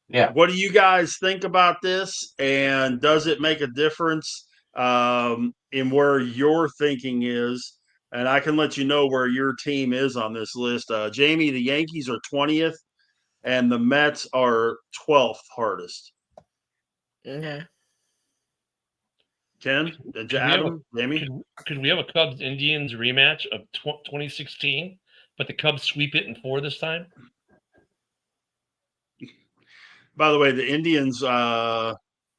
Yeah. What do you guys think about this? And does it make a difference in where your thinking is? And I can let you know where your team is on this list. Jamie, the Yankees are 20th, and the Mets are 12th hardest. Okay. Ken, Adam, Jamie? Could we have a Cubs Indians rematch of 2016, but the Cubs sweep it in 4 this time? By the way, the Indians, they're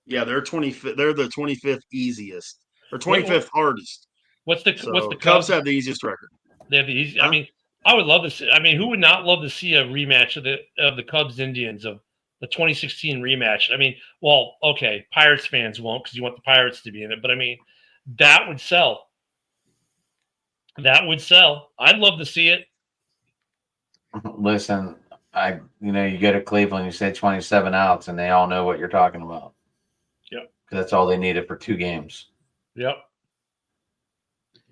25th. They're the 25th easiest or 25th hardest. What's the Cubs have the easiest record? They have the easy. Huh? I mean, I would love to see. I mean, who would not love to see a rematch of the Cubs Indians of the 2016 rematch? I mean, well, okay, Pirates fans won't because you want the Pirates to be in it, but I mean, that would sell. That would sell. I'd love to see it. Listen, you go to Cleveland, you say 27 outs, and they all know what you're talking about. Yep. That's all they needed for 2 games. Yep.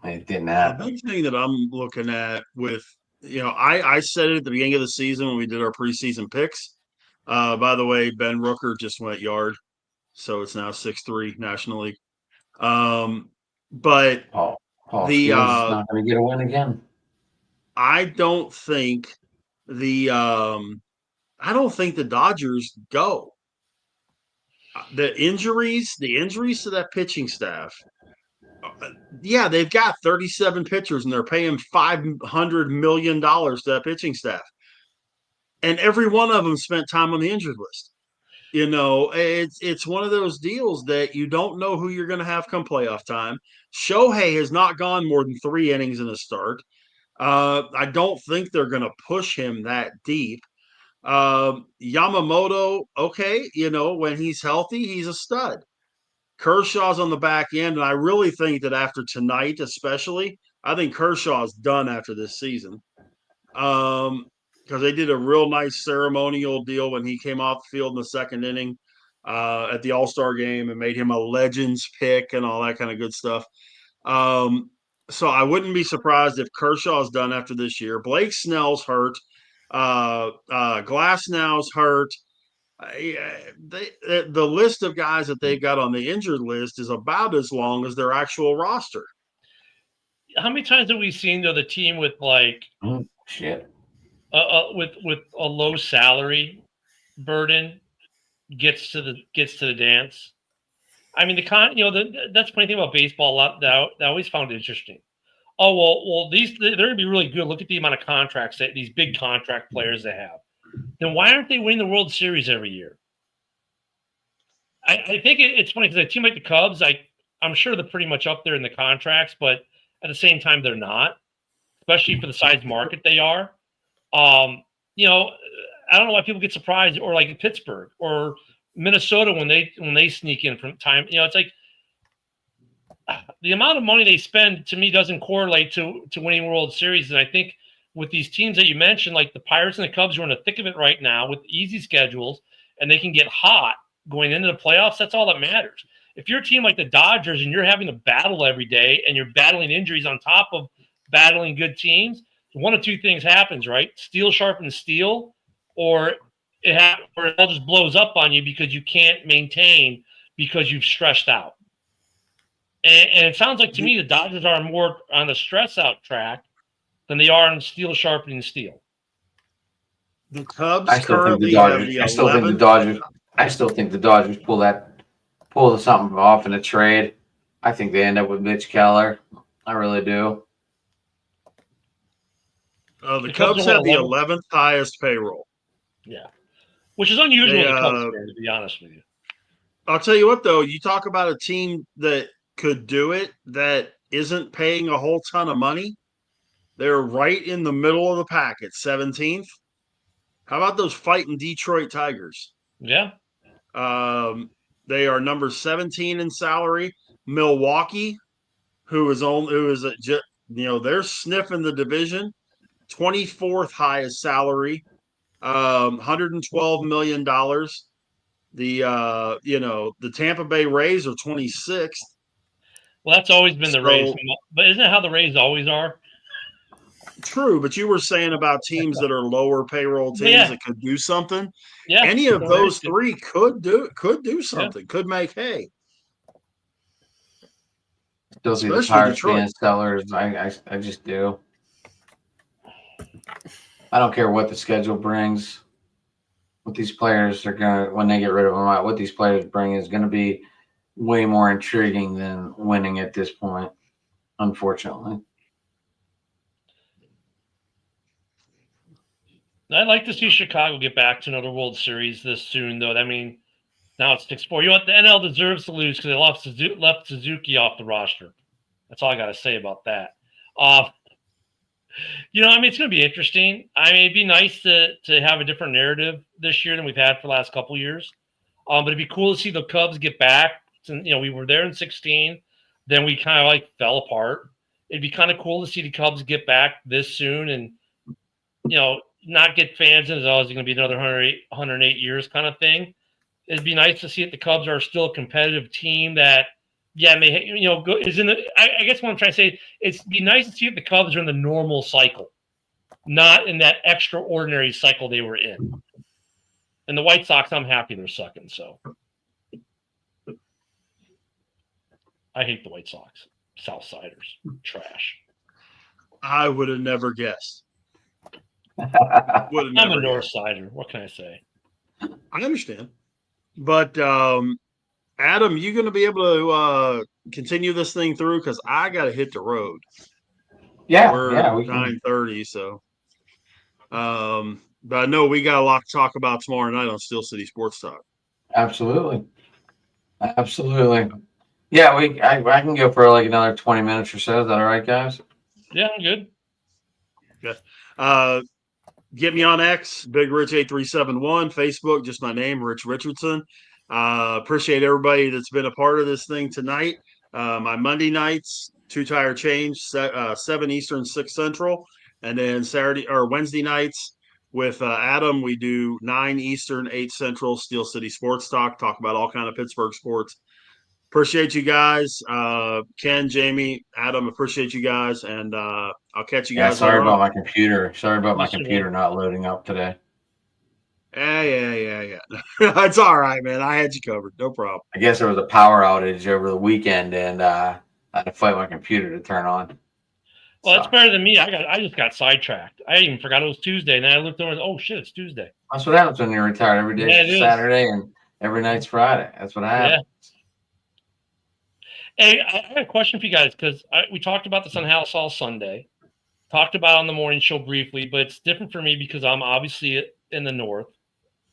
It didn't happen. The big thing that I'm looking at with, I said it at the beginning of the season when we did our preseason picks. By the way, Ben Rooker just went yard, so it's now 6-3 National League. But Paul Steele's not going to get a win again. I don't think the Dodgers go. The injuries to that pitching staff. Yeah, they've got 37 pitchers and they're paying $500 million to that pitching staff. And every one of them spent time on the injured list. It's one of those deals that you don't know who you're going to have come playoff time. Shohei has not gone more than 3 innings in a start. I don't think they're going to push him that deep. Yamamoto, okay, when he's healthy, he's a stud. Kershaw's on the back end, and I really think that after tonight, especially, I think Kershaw's done after this season. Because they did a real nice ceremonial deal when he came off the field in the 2nd inning at the All-Star game and made him a Legends pick and all that kind of good stuff. So I wouldn't be surprised if Kershaw's done after this year. Blake Snell's hurt. Glasnow's hurt. The list of guys that they've got on the injured list is about as long as their actual roster. How many times have we seen the team with with a low salary burden gets to the dance? I mean, that's the funny thing about baseball. A lot that I always found interesting. Oh well, they're going to be really good. Look at the amount of contracts that these big contract players they have. Then why aren't they winning the World Series every year? I think it's funny because a team like the Cubs, I'm sure they're pretty much up there in the contracts, but at the same time, they're not, especially for the size market they are. You know, I don't know why people get surprised, or like in Pittsburgh or Minnesota when they sneak in from time. You know, it's like the amount of money they spend to me doesn't correlate to winning World Series. And I think with these teams that you mentioned, like the Pirates and the Cubs, who are in the thick of it right now with easy schedules, and they can get hot going into the playoffs. That's all that matters. If you're a team like the Dodgers and you're having to battle every day and you're battling injuries on top of battling good teams, one of two things happens, right? Steel sharpens steel, or or it all just blows up on you because you can't maintain because you've stressed out. And it sounds like to me the Dodgers are more on the stress out track than they are on steel sharpening steel. The Cubs I still think the currently have Dodgers. the I still think the 11th. Dodgers. I still think the Dodgers pull something off in a trade. I think they end up with Mitch Keller. I really do. The Cubs have the 11th highest payroll. Yeah, which is unusual in the Cubs, man, to be honest with you. I'll tell you what, though, you talk about a team that could do it that isn't paying a whole ton of money. They're right in the middle of the pack at 17th. How about those fighting Detroit Tigers? Yeah. They are number 17 in salary. Milwaukee, they're sniffing the division. 24th highest salary, $112 million. The Tampa Bay Rays are 26th. Well, that's always been the Rays, but isn't it how the Rays always are? True, but you were saying about teams that are lower payroll teams that could do something. Yeah, any of those three could do something. Could make hay. Still see the Pirates being sellers. I just do. I don't care what the schedule brings. What these players are gonna, when they get rid of them, what these players bring is going to be way more intriguing than winning at this point, unfortunately. I'd like to see Chicago get back to another World Series this soon, though. I mean, now it's 6-4. You know what? The NL deserves to lose because they left Suzuki off the roster. That's all I got to say about that. I mean, it's going to be interesting. I mean, it'd be nice to have a different narrative this year than we've had for the last couple of years. But it'd be cool to see the Cubs get back. And, we were there in 2016. Then we kind of fell apart. It'd be kind of cool to see the Cubs get back this soon and, not get fans in as always going to be another 108 years kind of thing. It'd be nice to see that the Cubs are still a competitive team that, is in the. I guess what I'm trying to say, it'd be nice to see if the Cubs are in the normal cycle, not in that extraordinary cycle they were in. And the White Sox, I'm happy they're sucking. So I hate the White Sox. Southsiders, trash. I would have never guessed. I'm a North Sider. What can I say? I understand. But Adam, you going to be able to continue this thing through? Because I got to hit the road. We're 9:30, so. But I know we got a lot to talk about tomorrow night on Steel City Sports Talk. Absolutely. Yeah, I can go for another 20 minutes or so. Is that all right, guys? Yeah, I'm good. Yeah. Get me on X, Big Rich 8371, Facebook, just my name, Rich Richardson. Appreciate everybody that's been a part of this thing tonight. My Monday nights, 2 tire change, 7 Eastern, 6 Central, and then Wednesday nights with Adam, we do 9 Eastern, 8 Central, Steel City Sports Talk about all kind of Pittsburgh sports. Appreciate you guys. Ken, Jamie, Adam, appreciate you guys. And I'll catch you guys. Sorry about my computer. Sorry about my computer not loading up today. Yeah. It's all right, man. I had you covered. No problem. I guess there was a power outage over the weekend, and I had to fight my computer to turn on. Well, that's better than me. I just got sidetracked. I even forgot it was Tuesday, and then I looked over and oh shit, it's Tuesday. That's what happens when you're retired. Every day is Saturday, and every night's Friday. That's what happens. Yeah. Hey, I have a question for you guys because we talked about this on House All Sunday, talked about it on the morning show briefly, but it's different for me because I'm obviously in the north,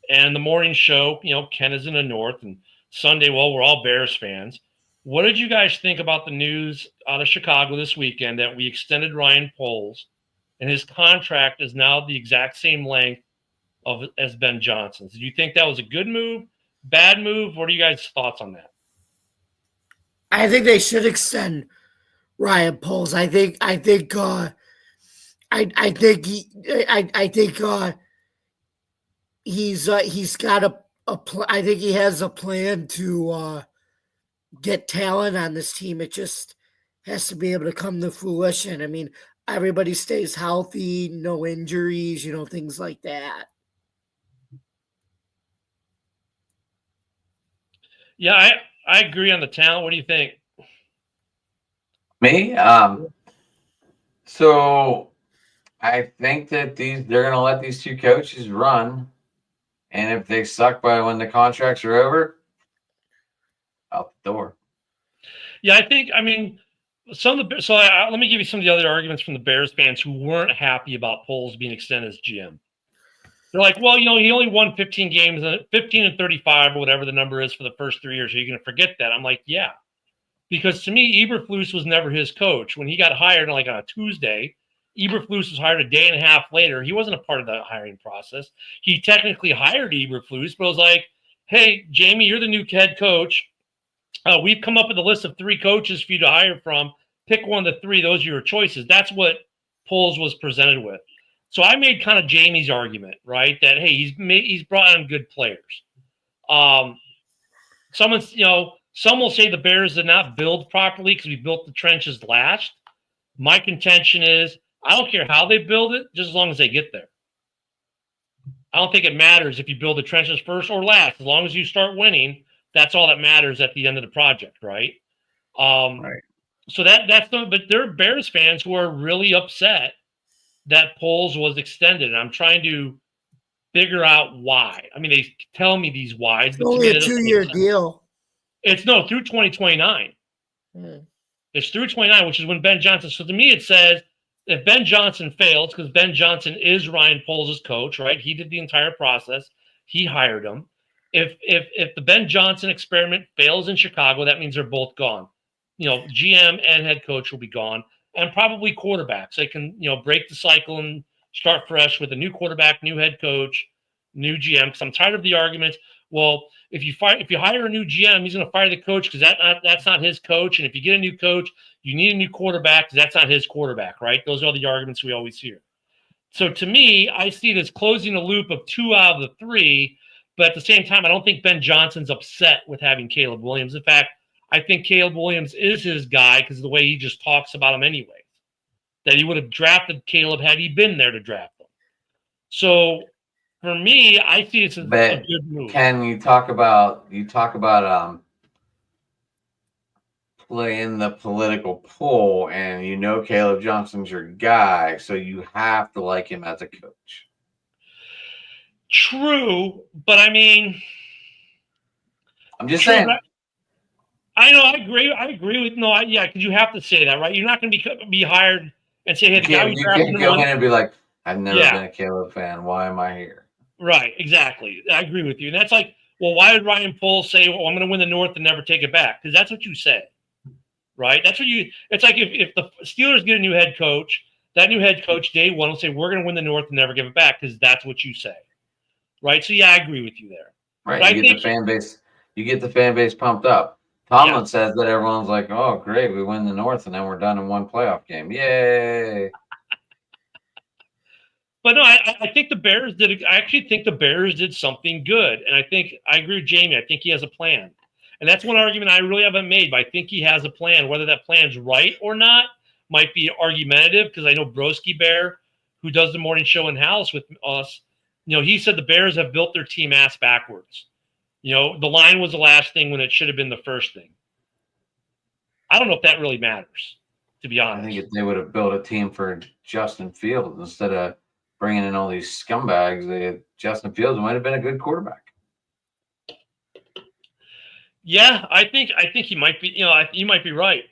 And the morning show, Ken is in the North, and Sunday, well, we're all Bears fans. What did you guys think about the news out of Chicago this weekend that we extended Ryan Poles, and his contract is now the exact same length as Ben Johnson's? Did you think that was a good move, bad move? What are you guys' thoughts on that? I think they should extend Ryan Poles. I think he's got I think he has a plan to get talent on this team. It just has to be able to come to fruition. I mean, everybody stays healthy, no injuries, things like that. Yeah, I agree on the talent. What do you think? Me? So I think that they're going to let these two coaches run, and if they suck by when the contracts are over, out the door. Yeah, let me give you some of the other arguments from the Bears fans who weren't happy about Poles being extended as GM. They're like, well, he only won 15 games, 15 and 35 or whatever the number is for the first 3 years. Are you going to forget that? I'm like, yeah. Because to me, Eberflus was never his coach. When he got hired on a Tuesday, Eberflus was hired a day and a half later. He wasn't a part of the hiring process. He technically hired Eberflus, but was like, hey, Jamie, you're the new head coach. We've come up with a list of 3 coaches for you to hire from. Pick one of the 3. Those are your choices. That's what Poles was presented with. So I made kind of Jamie's argument, right? That, hey, he's brought on good players. Some will say the Bears did not build properly because we built the trenches last. My contention is I don't care how they build it, just as long as they get there. I don't think it matters if you build the trenches first or last. As long as you start winning, that's all that matters at the end of the project, right? Right. So but there are Bears fans who are really upset that Poles was extended, and I'm trying to figure out why. I mean, they tell me these whys. It's only a 2-year deal. It's through 2029. It's through 29, which is when Ben Johnson. So to me, it says if Ben Johnson fails, because Ben Johnson is Ryan Poles' coach, right? He did the entire process. He hired him. If the Ben Johnson experiment fails in Chicago, that means they're both gone. GM and head coach will be gone, and probably quarterbacks. They can break the cycle and start fresh with a new quarterback, new head coach, new GM. Because I'm tired of the arguments. Well, if you hire a new GM, he's going to fire the coach because that's not his coach. And if you get a new coach, you need a new quarterback because that's not his quarterback, right? Those are the arguments we always hear. So to me, I see it as closing a loop of 2 out of the 3. But at the same time, I don't think Ben Johnson's upset with having Caleb Williams. In fact, I think Caleb Williams is his guy because of the way he just talks about him anyway. That he would have drafted Caleb had he been there to draft him. So for me, I see it's a good move. Ken, you talk about playing the political pull, and Caleb Johnson's your guy, so you have to like him as a coach. True, but I mean, I'm just saying. I know. I agree with because you have to say that, right? You're not going to be hired and say, "Hey, the guy we drafted." You can't go in and be like, "I've never been a Caleb fan. Why am I here?" Right. Exactly. I agree with you. And that's like, well, why did Ryan Poles say, "Well, I'm going to win the North and never take it back"? Because that's what you said, right? That's what you. It's like if the Steelers get a new head coach, that new head coach day one will say, "We're going to win the North and never give it back," because that's what you say. Right, so yeah, I agree with you there. Right, you get the fan base pumped up. Tomlin says that everyone's like, "Oh, great, we win the North, and then we're done in one playoff game, yay!" But no, I think the Bears did. I actually think the Bears did something good, and I agree with Jamie. I think he has a plan, and that's one argument I really haven't made. But I think he has a plan. Whether that plan's right or not might be argumentative because I know Broski Bear, who does the morning show in house with us. He said the Bears have built their team ass backwards. The line was the last thing when it should have been the first thing. I don't know if that really matters, to be honest. I think if they would have built a team for Justin Fields instead of bringing in all these scumbags, Justin Fields might have been a good quarterback. Yeah, I think he might be. You might be right.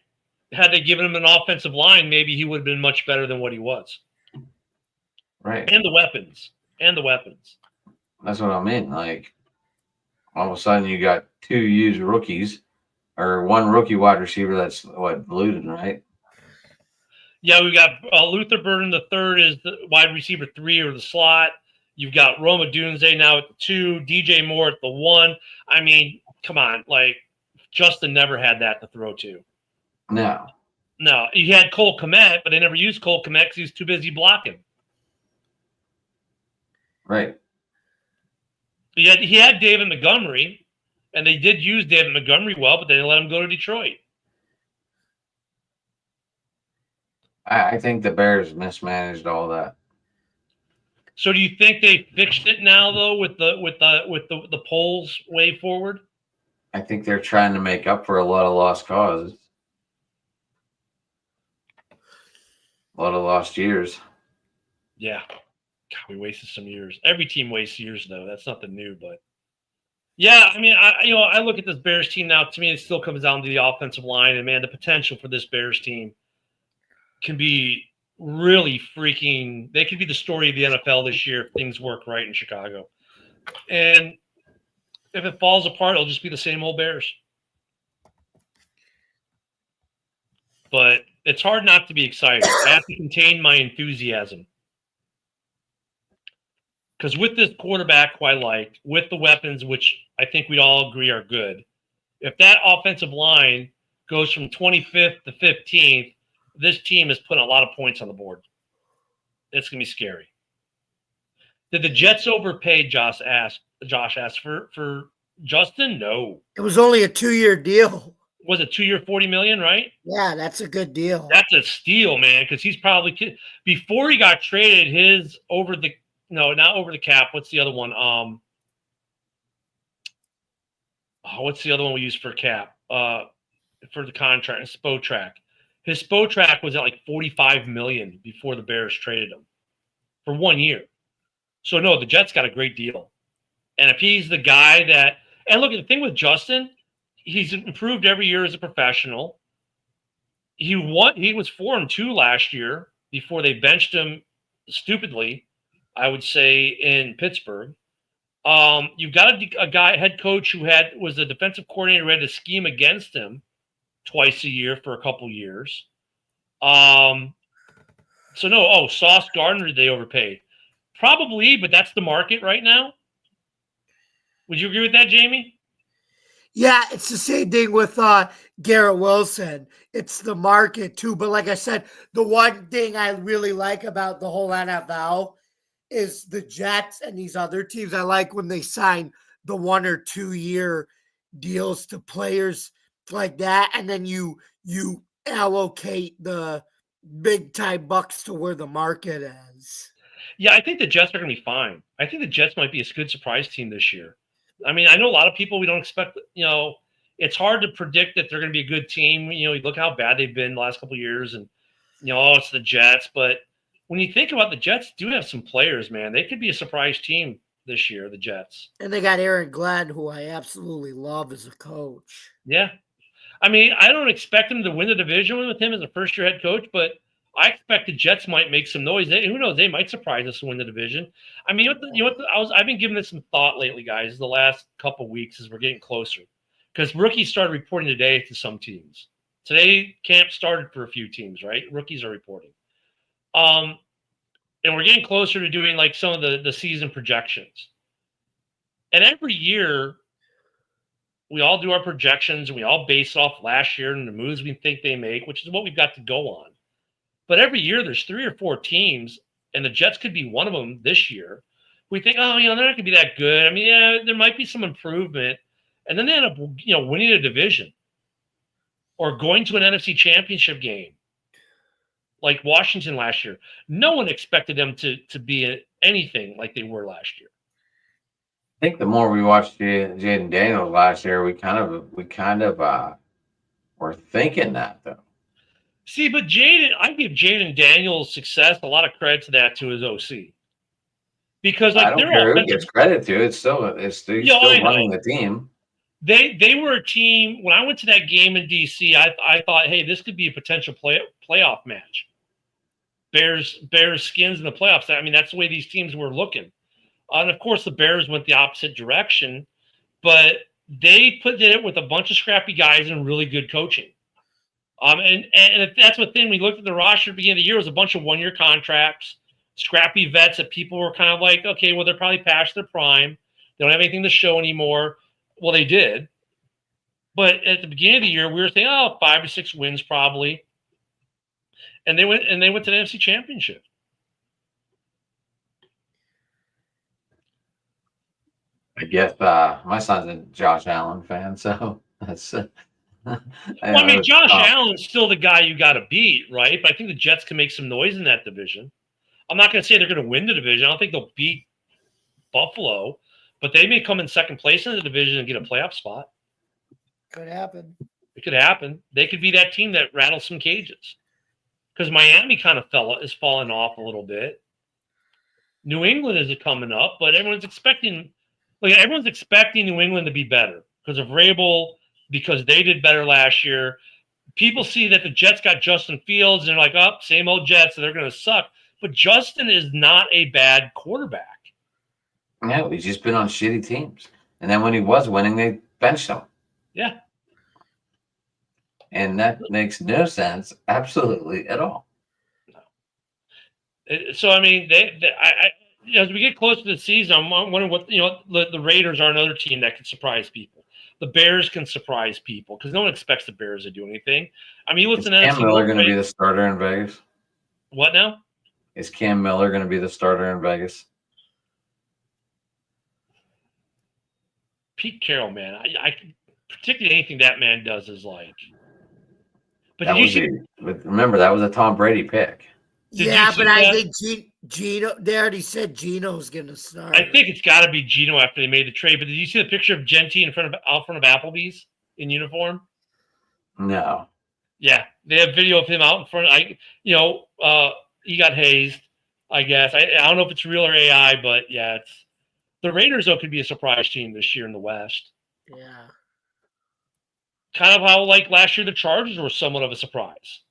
Had they given him an offensive line, maybe he would have been much better than what he was. Right. And the weapons. That's what I mean. Like, all of a sudden you got 2 used rookies or 1 rookie wide receiver that's what, Luden, right? Yeah, we got Luther Burden the third is the wide receiver 3 or the slot. You've got Roma Dunze now at the 2, DJ Moore at the 1. I mean, come on, like Justin never had that to throw to. No. No, he had Cole Kmet, but they never used Cole Kmet because he was too busy blocking. Right. He had David Montgomery, and they did use David Montgomery well, but they didn't let him go to Detroit. I think the Bears mismanaged all that. So do you think they fixed it now though with the polls way forward? I think they're trying to make up for a lot of lost causes. A lot of lost years. Yeah. God, we wasted some years. Every team wastes years though. That's nothing new, but yeah, I mean, I look at this Bears team now. To me, it still comes down to the offensive line, and man, the potential for this Bears team can be really freaking. They could be the story of the NFL this year if things work right in Chicago. And if it falls apart, it'll just be the same old Bears. But it's hard not to be excited. I have to contain my enthusiasm. Because with this quarterback who I like, with the weapons, which I think we all agree are good, if that offensive line goes from 25th to 15th, this team is putting a lot of points on the board. It's going to be scary. Did the Jets overpay, Josh asked for Justin? No. It was only a 2-year deal. Was it 2-year, $40 million, right? Yeah, that's a good deal. That's a steal, man, because he's probably – before he got traded, his over the – no, not over the cap. What's the other one? What's the other one we use for cap? For the contract, Spotrac. His Spotrac was at like $45 million before the Bears traded him for 1 year. So no, the Jets got a great deal. And if he's the guy that, and look at the thing with Justin, he's improved every year as a professional. He was 4-2 last year before they benched him stupidly, I would say, in Pittsburgh. You've got a head coach who was the defensive coordinator who had to scheme against him twice a year for a couple years. Sauce Gardner, they overpaid. Probably, but that's the market right now. Would you agree with that, Jamie? Yeah, it's the same thing with Garrett Wilson. It's the market too. But like I said, the one thing I really like about the whole NFL is the Jets and these other teams. I like when they sign the 1 or 2 year deals to players like that, and then you allocate the big time bucks to where the market is. Yeah, I think the Jets are going to be fine. I think the Jets might be a good surprise team this year. I mean, I know a lot of people we don't expect. It's hard to predict that they're going to be a good team. You look how bad they've been the last couple of years, and it's the Jets. But when you think about the Jets, do have some players, man. They could be a surprise team this year, the Jets. And they got Aaron Glenn, who I absolutely love as a coach. Yeah. I mean, I don't expect him to win the division with him as a first-year head coach, but I expect the Jets might make some noise. Who knows? They might surprise us and win the division. I mean, I've been giving this some thought lately, guys, the last couple of weeks as we're getting closer. Because rookies started reporting today to some teams. Today, camp started for a few teams, right? Rookies are reporting. And we're getting closer to doing like some of the season projections. And every year, we all do our projections and we all base off last year and the moves we think they make, which is what we've got to go on. But every year there's 3 or 4 teams, and the Jets could be one of them this year. We think, they're not going to be that good. I mean, yeah, there might be some improvement. And then they end up, winning a division or going to an NFC championship game like Washington last year. No one expected them to be anything like they were last year. I think the more we watched Jaden Daniels last year, we kind of were thinking that though. See, but I give Jaden Daniels' success a lot of credit to that to his OC. Because I don't care who gets credit to it. It's still running the team. They were a team. When I went to that game in DC, I thought, hey, this could be a potential playoff match. Bears Skins in the playoffs. I mean, that's the way these teams were looking. And of course, the Bears went the opposite direction, but they did it with a bunch of scrappy guys and really good coaching. And if that's what thing we looked at the roster at the beginning of the year, it was a bunch of 1-year contracts, scrappy vets that people were kind of like, okay, well, they're probably past their prime. They don't have anything to show anymore. Well, they did. But at the beginning of the year, we were saying, 5 or 6 wins probably. And they went to the NFC Championship. I guess my son's a Josh Allen fan, so that's. I mean, Josh Allen's still the guy you got to beat, right? But I think the Jets can make some noise in that division. I'm not going to say they're going to win the division. I don't think they'll beat Buffalo, but they may come in second place in the division and get a playoff spot. Could happen. It could happen. They could be that team that rattles some cages. Because Miami kind of is falling off a little bit. New England is coming up, but everyone's expecting New England to be better because of Vrabel, because they did better last year. People see that the Jets got Justin Fields, and they're like, same old Jets, so they're going to suck. But Justin is not a bad quarterback. No, he's just been on shitty teams. And then when he was winning, they benched him. Yeah. And that makes no sense, absolutely, at all. So, I mean, as we get close to the season, I'm wondering what, the Raiders are another team that can surprise people. The Bears can surprise people because no one expects the Bears to do anything. I mean, Is Cam Miller going to be the starter in Vegas? What now? Is Cam Miller going to be the starter in Vegas? Pete Carroll, man. I particularly anything that man does is like. But remember, that was a Tom Brady pick. But I think Gino. They already said Gino's going to start. I think it's got to be Gino after they made the trade. But did you see the picture of Genty out front of Applebee's in uniform? No. Yeah, they have video of him out in front. He got hazed. I guess I don't know if it's real or AI, but yeah, it's the Raiders. Though could be a surprise team this year in the West. Yeah. Kind of how like last year the Chargers were somewhat of a surprise.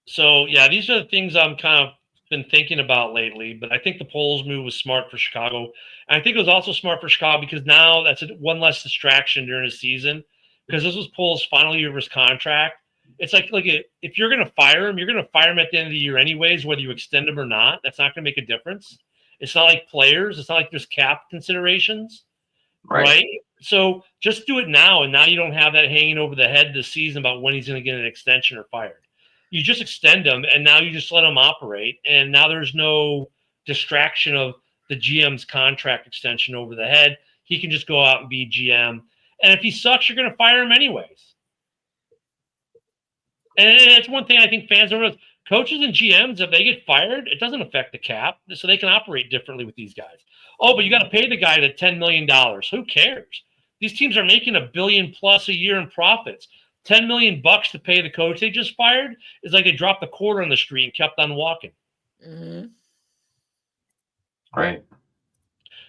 So yeah, these are the things I'm kind of been thinking about lately. But I think the Poles move was smart for Chicago, and I think it was also smart for Chicago because now that's one less distraction during the season. Because this was Poles' final year of his contract. It's like if you're going to fire him, you're going to fire him at the end of the year anyways, whether you extend him or not. That's not going to make a difference. It's not like players. It's not like there's cap considerations, right? So just do it now, and now you don't have that hanging over the head this season about when he's going to get an extension or fired. You just extend him, and now you just let him operate, and now there's no distraction of the GM's contract extension over the head. He can just go out and be GM, and if he sucks, you're going to fire him anyways. And it's one thing I think fans don't realize. Coaches and GMs, if they get fired, it doesn't affect the cap, so they can operate differently with these guys. Oh, but you got to pay the guy the $10 million. Who cares? These teams are making $1 billion plus a year in profits. $10 million to pay the coach they just fired is like they dropped the quarter on the street and kept on walking. Mm-hmm. Right.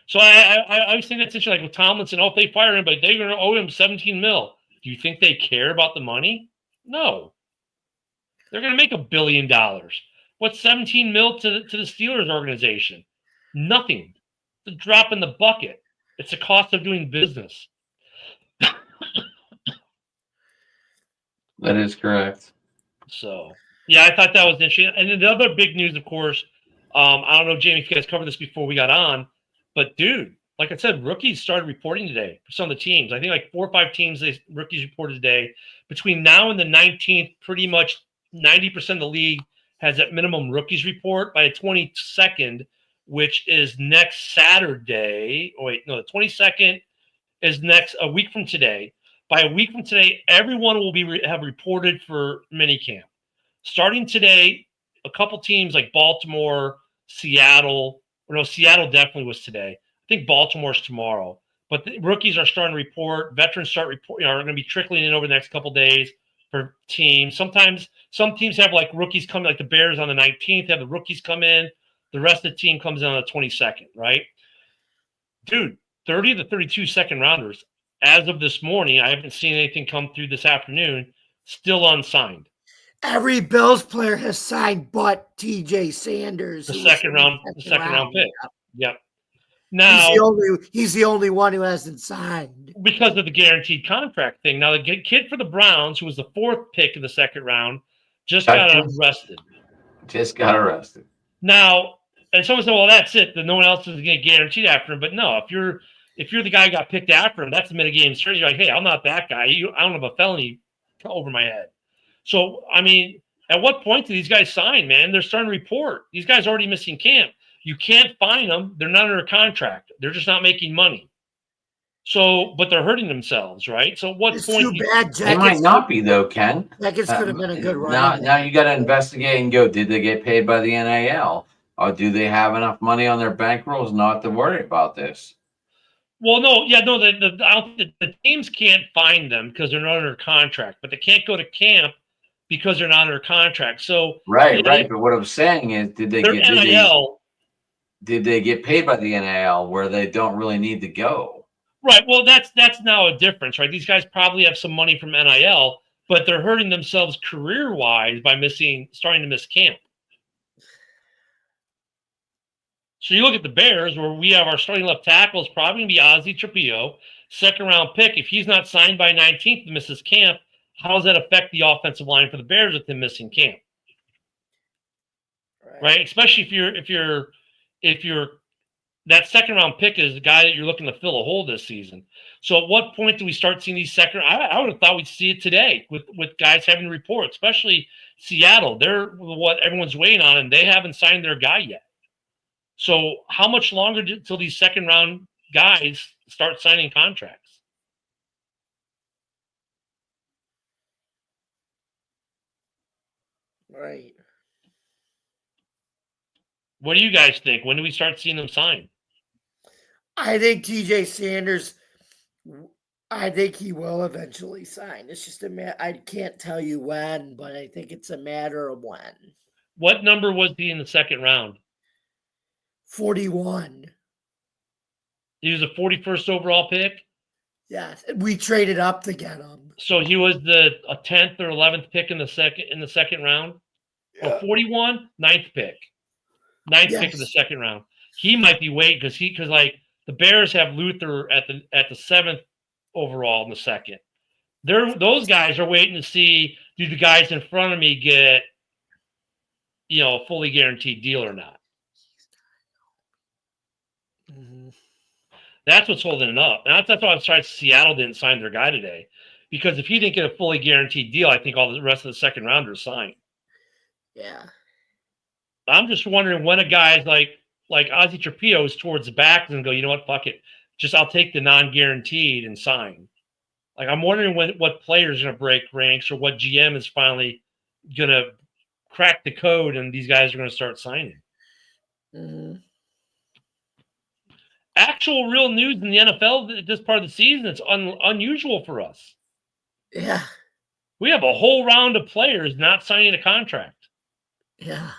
So I always think that's interesting. Like with Tomlinson, if they fire him, but they're going to owe him $17 million. Do you think they care about the money? No. They're going to make $1 billion. What's $17 million to the Steelers organization? Nothing. It's a drop in the bucket. It's the cost of doing business. That is correct. So, yeah, I thought that was interesting. And then the other big news, of course, I don't know, Jamie, if you guys covered this before we got on, but dude, like I said, rookies started reporting today for some of the teams. I think like 4 or 5 teams, rookies reported today. Between now and the 19th, pretty much 90% of the league has that minimum rookies report. By the 22nd, which is next Saturday. Oh, wait, no, the 22nd is a week from today. By a week from today, everyone will have reported for minicamp. Starting today, a couple teams like Baltimore, Seattle definitely was today. I think Baltimore's tomorrow. But the rookies are starting to report. Veterans are going to be trickling in over the next couple days for teams. Sometimes some teams have like rookies coming, like the Bears on the 19th, have the rookies come in. The rest of the team comes in on the 22nd, right? Dude, 30 to 32 second rounders. As of this morning, I haven't seen anything come through this afternoon, still unsigned. every Bills player has signed but TJ Sanders. The who was second in round, the second round pick. Yep. He's Now, the only one who hasn't signed. because of the guaranteed contract thing. Now, the kid for the Browns, who was the 4th pick in the second round, just got arrested. Just got arrested. Now, and someone said, "Well, that's it. That no one else is going to get guaranteed after him." But no, if you're the guy who got picked after him, that's a mitigating strategy. You're like, hey, I'm not that guy. I don't have a felony over my head. So, I mean, at what point do these guys sign, man? They're starting to report. These guys are already missing camp. You can't fine them. They're not under contract. They're just not making money. So, but they're hurting themselves, right? So, what It's point? too bad. They might not be though, Ken. Jackets could have been a good run. Now you got to investigate and go. Did they get paid by the NAL, or do they have enough money on their bankrolls not to worry about this? Well, no, yeah, no. The teams can't find them because they're not under contract, but they can't go to camp because they're not under contract. So right. But what I'm saying is, did they get NIL? Did they get paid by the NAL where they don't really need to go? Right. Well, that's now a difference, right? These guys probably have some money from NIL, but they're hurting themselves career-wise by starting to miss camp. So you look at the Bears, where we have our starting left tackle is probably going to be Ozzie Trapillo, second-round pick. If he's not signed by 19th and misses camp, how does that affect the offensive line for the Bears with him missing camp? Right? Especially if you're that second-round pick is the guy that you're looking to fill a hole this season. So at what point do we start seeing these second? I would have thought we'd see it today with guys having to report, especially Seattle. They're what everyone's waiting on, and they haven't signed their guy yet. So how much longer until these second-round guys start signing contracts? Right. What do you guys think? When do we start seeing them sign? I think TJ Sanders, I think he will eventually sign. It's just I can't tell you when, but I think it's a matter of when. What number was he in the second round? 41. He was a 41st overall pick? Yes. We traded up to get him. So he was a 10th or 11th pick in the second round? Yeah. Or 41? 9th pick. 9th pick of the second round. He might be waiting because like the Bears have Luther at the 7th overall in the second. Those guys are waiting to see, do the guys in front of me get a fully guaranteed deal or not. Mm-hmm. That's what's holding it up. And that's why I'm surprised Seattle didn't sign their guy today. Because if he didn't get a fully guaranteed deal, I think all the rest of the second rounders signed. Yeah. I'm just wondering when a guy's like Ozzie Trapillo is towards the back and go, you know what, fuck it. I'll take the non-guaranteed and sign. Like, I'm wondering what player's going to break ranks or what GM is finally going to crack the code and these guys are going to start signing. Mm-hmm. Actual real news in the NFL at this part of the season, it's unusual for us. Yeah. We have a whole round of players not signing a contract. Yeah.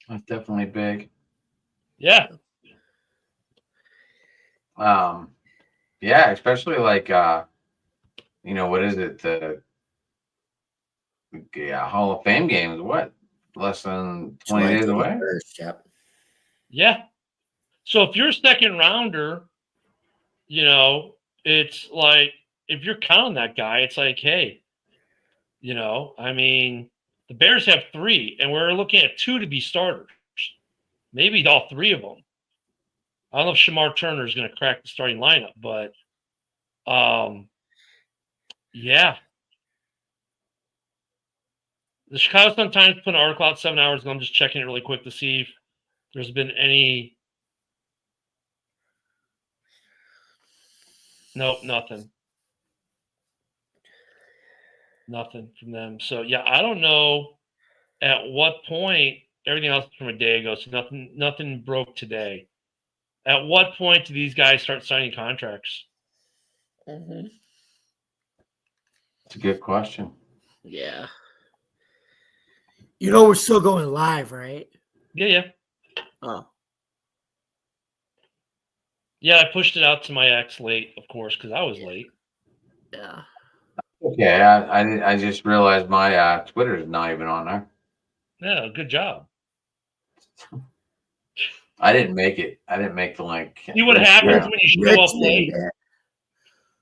That's definitely big. Yeah. Yeah, especially like what is it? The Hall of Fame game is what? Less than 20 days away? Yep. Yeah. So if you're a second rounder, it's like, if you're counting that guy, it's like, hey, I mean, the Bears have 3, and we're looking at 2 to be starters. Maybe all 3 of them. I don't know if Shamar Turner is going to crack the starting lineup, but yeah. The Chicago Sun-Times put an article out 7 hours ago. I'm just checking it really quick to see if there's been any. Nope, nothing. Nothing from them. So yeah, I don't know at what point. Everything else from a day ago, so nothing broke today. At what point do these guys start signing contracts? Mm-hmm. It's a good question. Yeah. We're still going live, right? Yeah. Oh. Yeah, I pushed it out to my ex late, of course, because I was late. Yeah. Okay, I just realized my Twitter is not even on there. Yeah, good job. I didn't make it. I didn't make the link. See what happens when you show Rich up late? made it.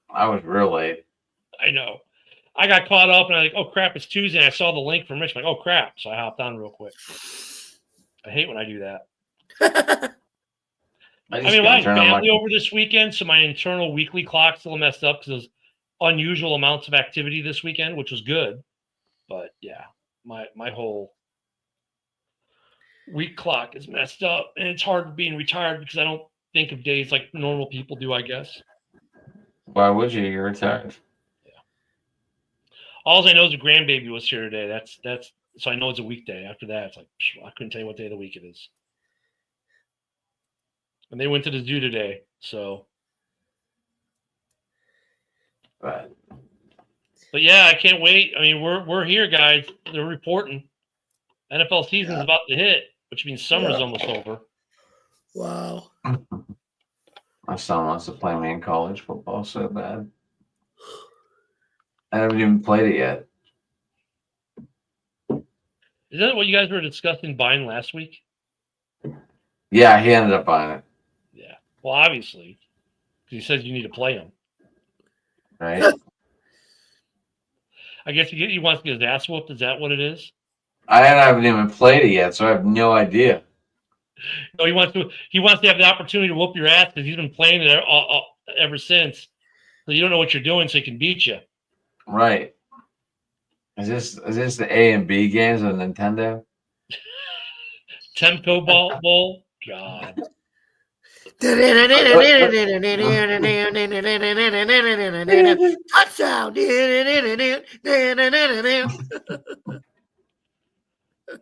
I was real late. I know. I got caught up and I'm like, oh crap, it's Tuesday. And I saw the link from Rich. I'm like, oh crap. So I hopped on real quick. I hate when I do that. I mean, I had family over this weekend, so my internal weekly clock still messed up because there's unusual amounts of activity this weekend, which was good. But yeah, my whole week clock is messed up, and it's hard being retired because I don't think of days like normal people do, I guess. Why would you? You're retired. Yeah. All I know is the grandbaby was here today. That's so I know it's a weekday. After that, it's like I couldn't tell you what day of the week it is. And they went to the zoo today, so. Right. But yeah, I can't wait. I mean, we're here, guys. They're reporting. NFL season's about to hit, which means summer's almost over. Wow. My son wants to play me in college football so bad. I haven't even played it yet. Is that what you guys were discussing buying last week? Yeah, he ended up buying it. Yeah. Well, obviously, because he says you need to play him. Right. I guess he wants to get his ass whooped. Is that what it is? I haven't even played it yet, so I have no idea. No, he wants to have the opportunity to whoop your ass because he's been playing it ever since. So you don't know what you're doing, so he can beat you. Right. Is this the A and B games on Nintendo? Tempo Bowl? God. Touchdown.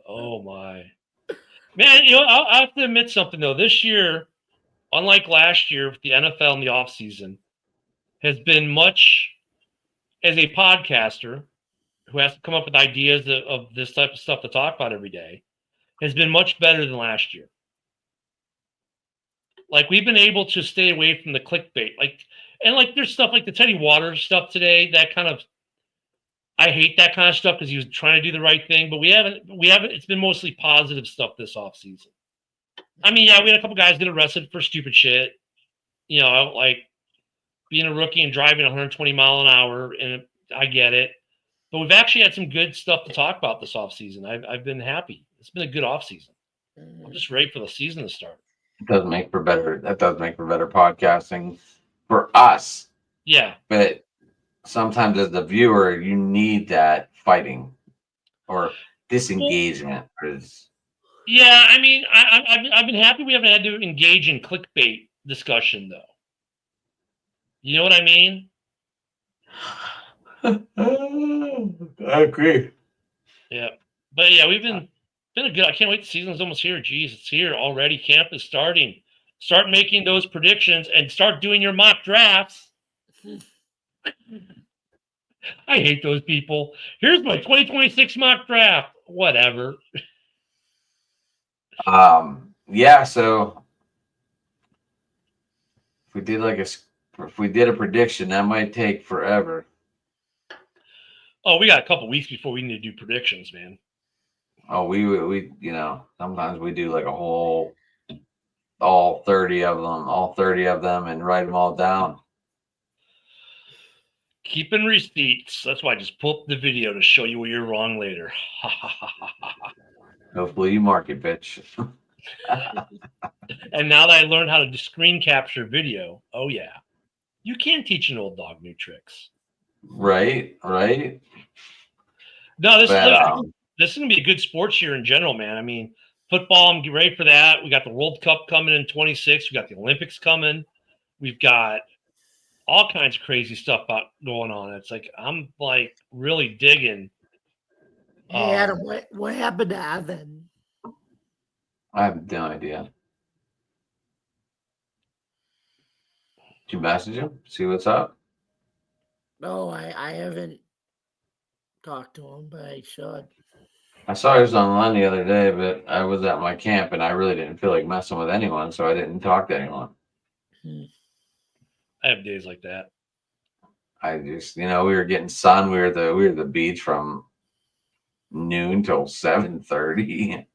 Oh my. Man, I have to admit something though. This year, unlike last year with the NFL in the offseason, has been much as a podcaster who has to come up with ideas of this type of stuff to talk about every day, has been much better than last year. Like we've been able to stay away from the clickbait. Like there's stuff like the Teddy Waters stuff today, that kind of I hate that kind of stuff because he was trying to do the right thing, but we haven't it's been mostly positive stuff this offseason. I mean, yeah, we had a couple guys get arrested for stupid shit. You know, like being a rookie and driving 120 mile an hour, and I get it. But we've actually had some good stuff to talk about this offseason. I've been happy. It's been a good offseason. I'm just ready for the season to start. That does make for better podcasting for us. Yeah. But sometimes as the viewer, you need that fighting or disengagement. Yeah, I mean, I've been happy we haven't had to engage in clickbait discussion though. You know what I mean? I agree. Yeah, but yeah, we've been a good. I can't wait. The season's almost here. Jeez, it's here already. Camp is starting. Start making those predictions and start doing your mock drafts. I hate those people. Here's my 2026 mock draft. Whatever. Yeah. So if we did a prediction, that might take forever. Oh, we got a couple weeks before we need to do predictions, man. Oh, we sometimes we do like a whole all 30 of them and write them all down. Keeping receipts. That's why I just pull up the video to show you where you're wrong later. Hopefully you mark it, bitch. And now that I learned how to screen capture video, oh yeah, you can teach an old dog new tricks. Right. No, this is gonna be a good sports year in general, man. I mean, football, I'm ready for that. We got the World Cup coming in 26. We got the Olympics coming. We've got all kinds of crazy stuff going on. It's like I'm like really digging. Hey Adam, what happened to Evan? I have no idea. Did you message him? See what's up? No, I haven't talked to him, but I should. I saw he was online the other day, but I was at my camp and I really didn't feel like messing with anyone, so I didn't talk to anyone. I have days like that. I just, we were getting sun. We were the beach from noon till 7:30.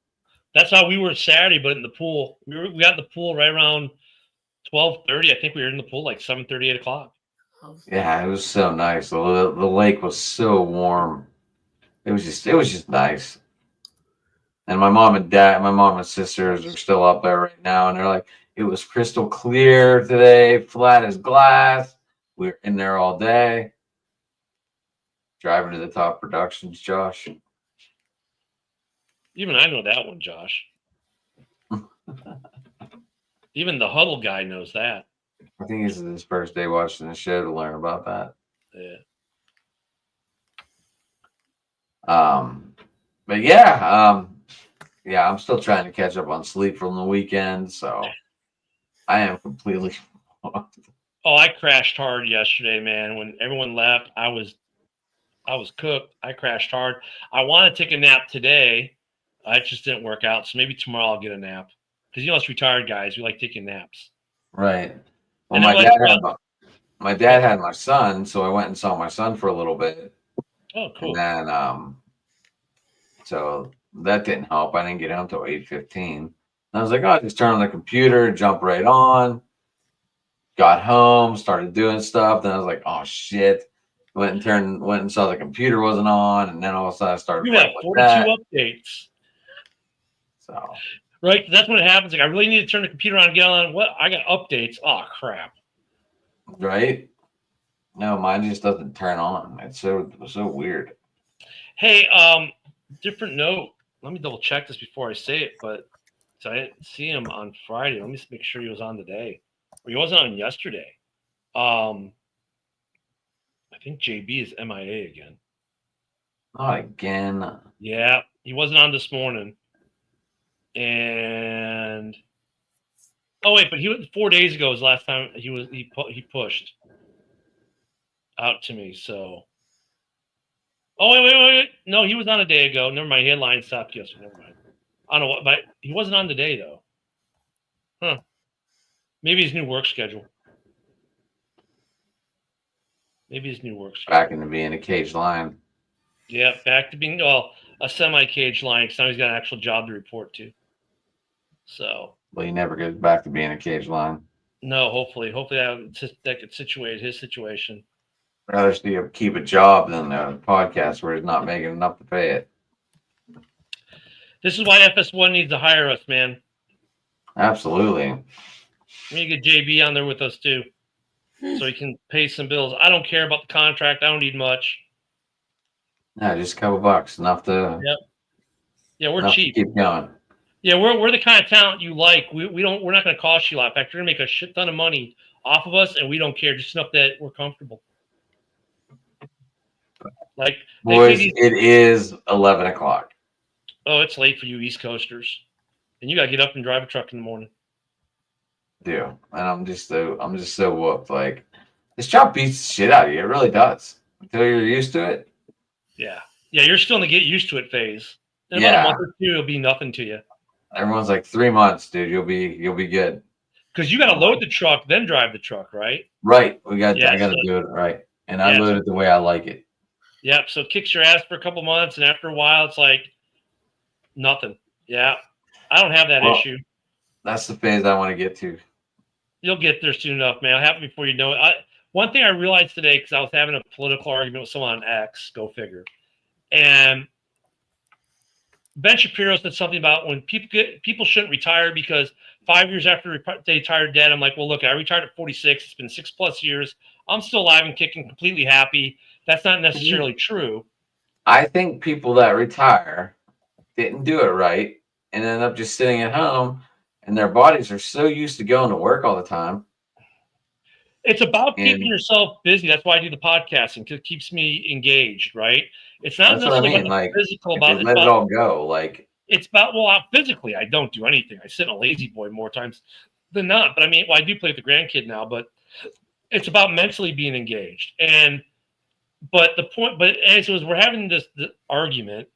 That's how we were Saturday, but in the pool. We got in the pool right around 12:30. I think we were in the pool like 7:30, 8 o'clock. Yeah, it was so nice. The lake was so warm. It was just nice. And my mom and sisters are still up there right now, and they're like, it was crystal clear today, flat as glass. We were in there all day. Driving to the Top Productions, Josh. Even I know that one, Josh. Even the Huddle guy knows that. I think this is his first day watching the show to learn about that. Yeah. But yeah, I'm still trying to catch up on sleep from the weekend, so I am completely. Oh, I crashed hard yesterday, man. When everyone left, I was cooked. I crashed hard. I want to take a nap today. It just didn't work out. So maybe tomorrow I'll get a nap. Because us retired guys, we like taking naps. Right. Well, And my dad had my son, so I went and saw my son for a little bit. Oh, cool. And then so that didn't help. I didn't get home until 8:15. I was like, oh, just turn on the computer, jump right on. Got home, started doing stuff. Then I was like, oh shit. Went and saw the computer wasn't on, and then all of a sudden I started. You have 42 updates. So right, that's when it happens. Like I really need to turn the computer on and get on. What? I got updates. Oh crap. Right? No, mine just doesn't turn on. It's so weird. Hey, different note. Let me double check this before I say it, but so I didn't see him on Friday. Let me just make sure he was on today. Or he wasn't on yesterday. I think JB is MIA again. Not again. Yeah, he wasn't on this morning. And but he was 4 days ago. Was the last time he pushed out to me. So, wait. No, he was on a day ago. Never mind. He had line stopped yesterday. Never mind. I don't know what, but he wasn't on today though. Huh? Maybe his new work schedule. Back into being a cage line. Yeah, back to being a semi-cage line. Because now he's got an actual job to report to. So. Well, he never goes back to being a cage line. No, hopefully that could situate his situation. I'd rather see him keep a job than a podcast where he's not making enough to pay it. This is why FS1 needs to hire us, man. Absolutely. We need to get JB on there with us too, so he can pay some bills. I don't care about the contract. I don't need much. Yeah, just a couple bucks, enough to. Yep. Yeah, we're cheap. Keep going. Yeah, we're the kind of talent you like. We're not going to cost you a lot. In fact, you're going to make a shit ton of money off of us, and we don't care. Just enough that we're comfortable. Like, boys, it is 11 o'clock. Oh, it's late for you East Coasters, and you got to get up and drive a truck in the morning. Do, and I'm just so whooped. Like, this job beats the shit out of you. It really does. Until you're used to it. Yeah, you're still in the get used to it phase. In about a month or two, it'll be nothing to you. Everyone's like 3 months, dude. You'll be good. Because you got to load the truck, then drive the truck, right? Right. I got to do it right, and I load it the way I like it. Yep. So it kicks your ass for a couple months, and after a while, it's like nothing. Yeah, I don't have that issue. That's the phase I want to get to. You'll get there soon enough, man. It'll happen before you know it. One thing I realized today, because I was having a political argument with someone on X, go figure, and Ben Shapiro said something about when people shouldn't retire because 5 years after they retire dead. I'm like, well, look, I retired at 46. It's been 6+ years. I'm still alive and kicking, completely happy. That's not necessarily true. I think people that retire didn't do it right and end up just sitting at home, and their bodies are so used to going to work all the time. It's about keeping yourself busy. That's why I do the podcasting, because it keeps me engaged, right? It's not necessarily about the physical. Let it all go. Like, it's about, physically, I don't do anything. I sit in a lazy boy more times than not. But I mean, I do play with the grandkid now, but it's about mentally being engaged. But as we're having this argument,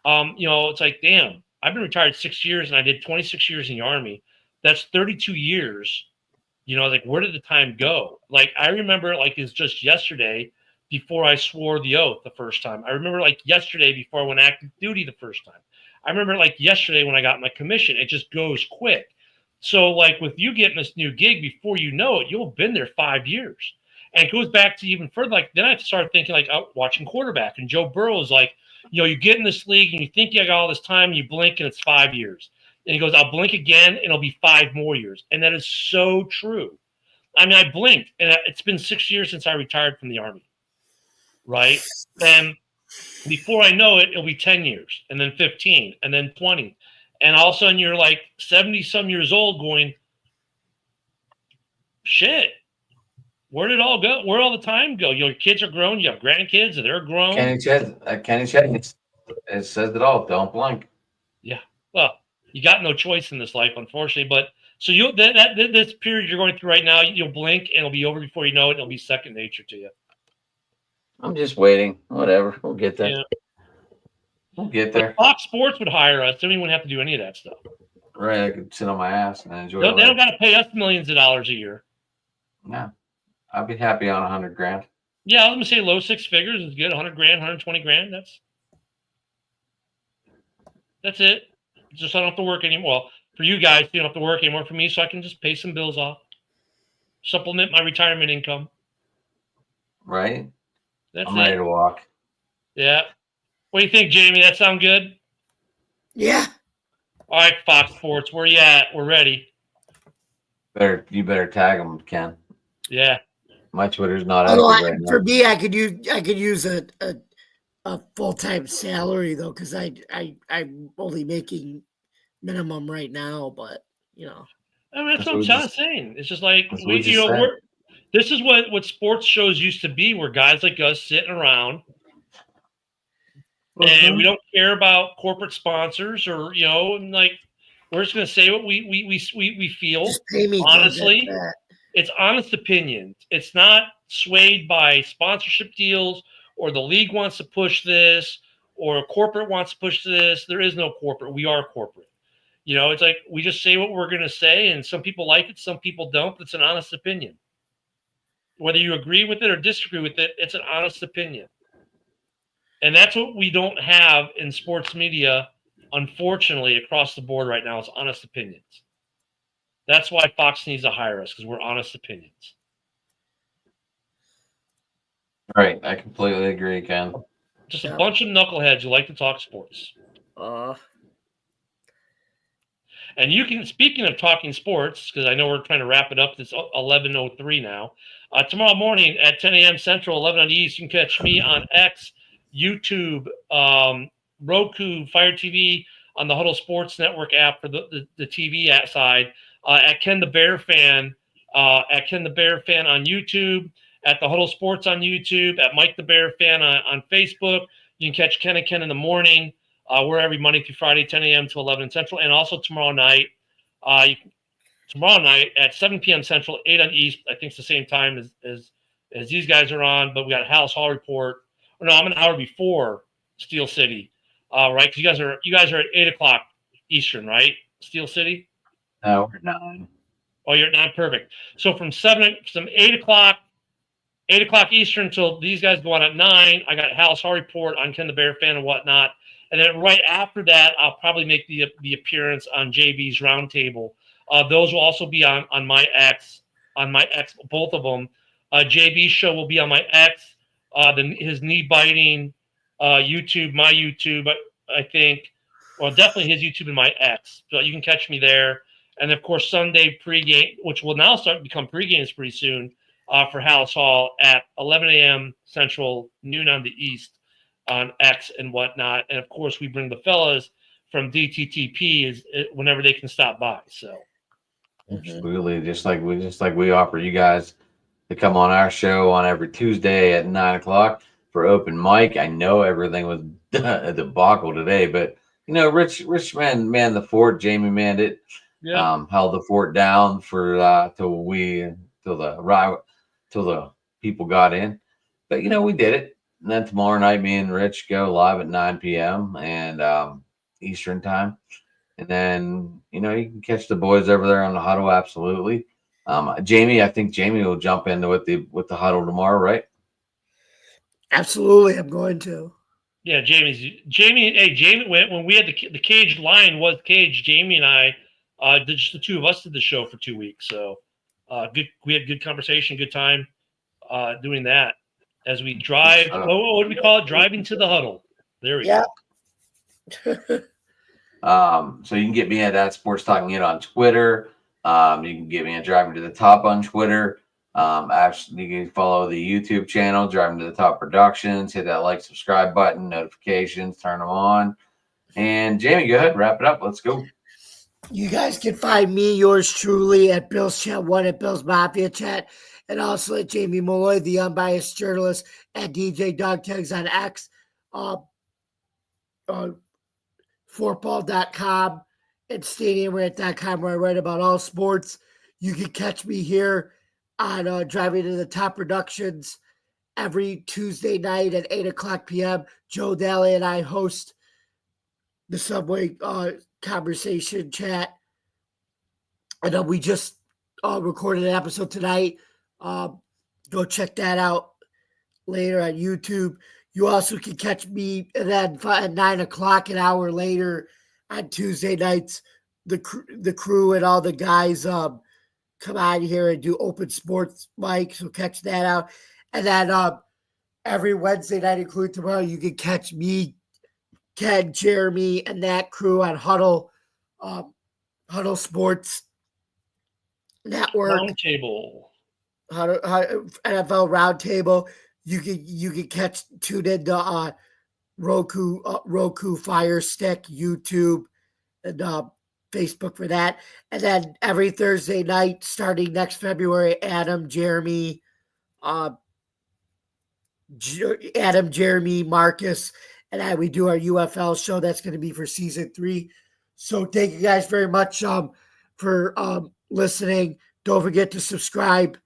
it's like, damn, I've been retired 6 years and I did 26 years in the Army. That's 32 years. Like, where did the time go? Like, I remember, like, it's just yesterday. before I swore the oath the first time. I remember like yesterday before I went active duty the first time. I remember like yesterday when I got my commission. It just goes quick. So like with you getting this new gig, before you know it, you'll have been there 5 years. And it goes back to even further. Like then I started thinking like watching quarterback, and Joe Burrow is like, you know, you get in this league and you think you got all this time, and you blink and it's 5 years. And he goes, I'll blink again and it'll be 5 more years. And that is so true. I mean, I blinked and it's been 6 years since I retired from the Army. Right. And before I know it, it'll be 10 years and then 15 and then 20. And all of a sudden you're like 70 some years old going, shit, where did it all go? Where'd all the time go? Your kids are grown. You have grandkids and they're grown. Kenny Chesney, it says it all. Don't blink. Yeah. Well, you got no choice in this life, unfortunately. But so you this period you're going through right now, you'll blink and it'll be over before you know it. It'll be second nature to you. I'm just waiting. Whatever. We'll get there. Yeah. We'll get there. But Fox Sports would hire us. Then we wouldn't have to do any of that stuff. Right. I could sit on my ass and enjoy They don't got to pay us millions of dollars a year. No. I'd be happy on $100,000. Yeah, I was gonna say low 6 figures is good. 100 grand, 120 grand. That's it. Just I don't have to work anymore. Well, for you guys, you don't have to work anymore. For me, so I can just pay some bills off, supplement my retirement income. Right. That's I'm ready to walk. Yeah. What do you think, Jamie? That sound good? Yeah. All right, Fox Sports, where you at? We're ready. You better tag them, Ken. Yeah. My Twitter's not Although active right now. for me, I could use a full-time salary though, because I'm only making minimum right now. But you know, I mean, that's what I'm saying. It's just like this is what sports shows used to be, where guys like us sitting around. And we don't care about corporate sponsors or, you know, and like we're just going to say what we feel. just pay me. Honestly, it's honest opinions. It's not swayed by sponsorship deals or the league wants to push this or a corporate wants to push this. There is no corporate. We are corporate. You know, it's like we just say what we're going to say, and some people like it, some people don't. But it's an honest opinion. Whether you agree with it or disagree with it, it's an honest opinion. And that's what we don't have in sports media, unfortunately, across the board right now is honest opinions. That's why Fox needs to hire us, because we're honest opinions. Right. I completely agree, Ken. Just a bunch of knuckleheads who like to talk sports. And you can, speaking of talking sports, because I know we're trying to wrap it up, it's 11:03 now. Tomorrow morning at 10 a.m. Central, 11 on the East, you can catch me on X, YouTube, Roku, Fire TV, on the Huddle Sports Network app for the TV side, at Ken the Bear Fan, on YouTube, at the Huddle Sports on YouTube, at Mike the Bear Fan on Facebook. You can catch Ken and Ken in the morning. We're every Monday through Friday, 10 a.m. to 11 Central, and also tomorrow night. Tomorrow night at 7 p.m. Central, 8 on East. I think it's the same time as these guys are on, but we got a House Hall report. Oh, no, I'm an hour before Steel City, right? Because you guys are at 8 o'clock Eastern, right? Steel City. No, we're 9. Oh, you're at 9. Perfect. So from 8 o'clock Eastern until these guys go on at 9. I got House Hall report on Ken the Bear Fan and whatnot, and then right after that, I'll probably make the appearance on JB's Roundtable. Those will also be on my X, both of them. JB's show will be on my X. His knee biting YouTube, my YouTube, I think, well, definitely his YouTube and my X. So you can catch me there. And of course, Sunday pregame, which will now start to become pregames pretty soon, for House Hall at 11 a.m. Central, noon on the East on X and whatnot. And of course, we bring the fellas from DTTP whenever they can stop by. So absolutely, just like we offer you guys to come on our show on every Tuesday at 9 o'clock for open mic. I know everything was a debacle today, but you know, Rich man the fort. Jamie manned it. Yeah. Held the fort down for till the people got in. But you know, we did it. And then tomorrow night, me and Rich go live at 9 p.m. and Eastern time. And then, you know, you can catch the boys over there on the Huddle. Absolutely. Jamie, I think Jamie will jump into with the Huddle tomorrow, right? Absolutely, I'm going to. Yeah, Jamie. When we had the cage line was cage. Jamie and I, just the two of us did the show for 2 weeks. So, good. We had good conversation, good time, doing that as we drive. What do we call it? Driving to the huddle. There we go. So you can get me at Sports Talking It on Twitter. You can get me at Driving to the Top on Twitter. Actually, you can follow the YouTube channel, Driving to the Top Productions. Hit that like, subscribe button, notifications, turn them on. And Jamie, go ahead, wrap it up. Let's go. You guys can find me, yours truly, at Bill's Chat 1 at Bill's Mafia Chat, and also at Jamie Malloy, the unbiased journalist, at DJ Dog Tags on X, fourball.com, and stadiumrant.com, where I write about all sports. You can catch me here on Driving to the Top Productions every Tuesday night at 8 o'clock p.m. Joe Daly and I host the Subway conversation chat. And we just recorded an episode tonight. Go check that out later on YouTube. You also can catch me then at 9 o'clock, an hour later on Tuesday nights. The crew and all the guys come out here and do open sports mic, so catch that out. And then every Wednesday night, including tomorrow, you can catch me, Ken, Jeremy, and that crew on Huddle Sports Network. Roundtable. NFL Roundtable. You can tune into Roku Fire Stick, YouTube, and Facebook for that. And then every Thursday night, starting next February, Jeremy, Marcus, and we do our UFL show. That's going to be for season 3. So thank you guys very much for listening. Don't forget to subscribe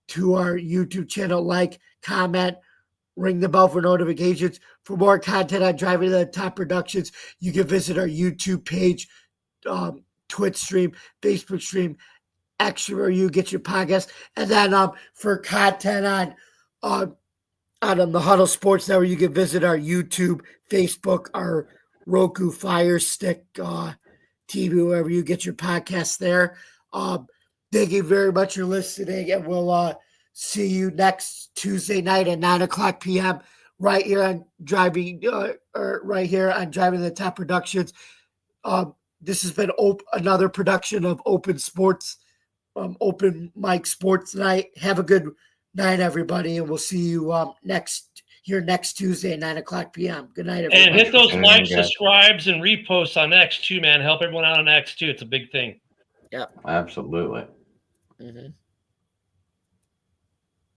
to our YouTube channel, like, comment, ring the bell for notifications. For more content on Driving to the Top Productions, you can visit our YouTube page, Twitch stream, Facebook stream, X, where you get your podcast. And then for content on the Huddle Sports Network, you can visit our YouTube, Facebook, our Roku Fire Stick TV, wherever you get your podcasts there. Thank you very much for listening, and we'll see you next Tuesday night at 9 o'clock p.m. right here on Driving to the Top Productions. This has been another production of Open Sports, Open Mic Sports Night. Have a good night, everybody, and we'll see you next Tuesday at 9 o'clock p.m. Good night, everybody. And hit those likes, subscribes, and reposts on X too, man. Help everyone out on X too. It's a big thing. Yep, absolutely. Mm-hmm.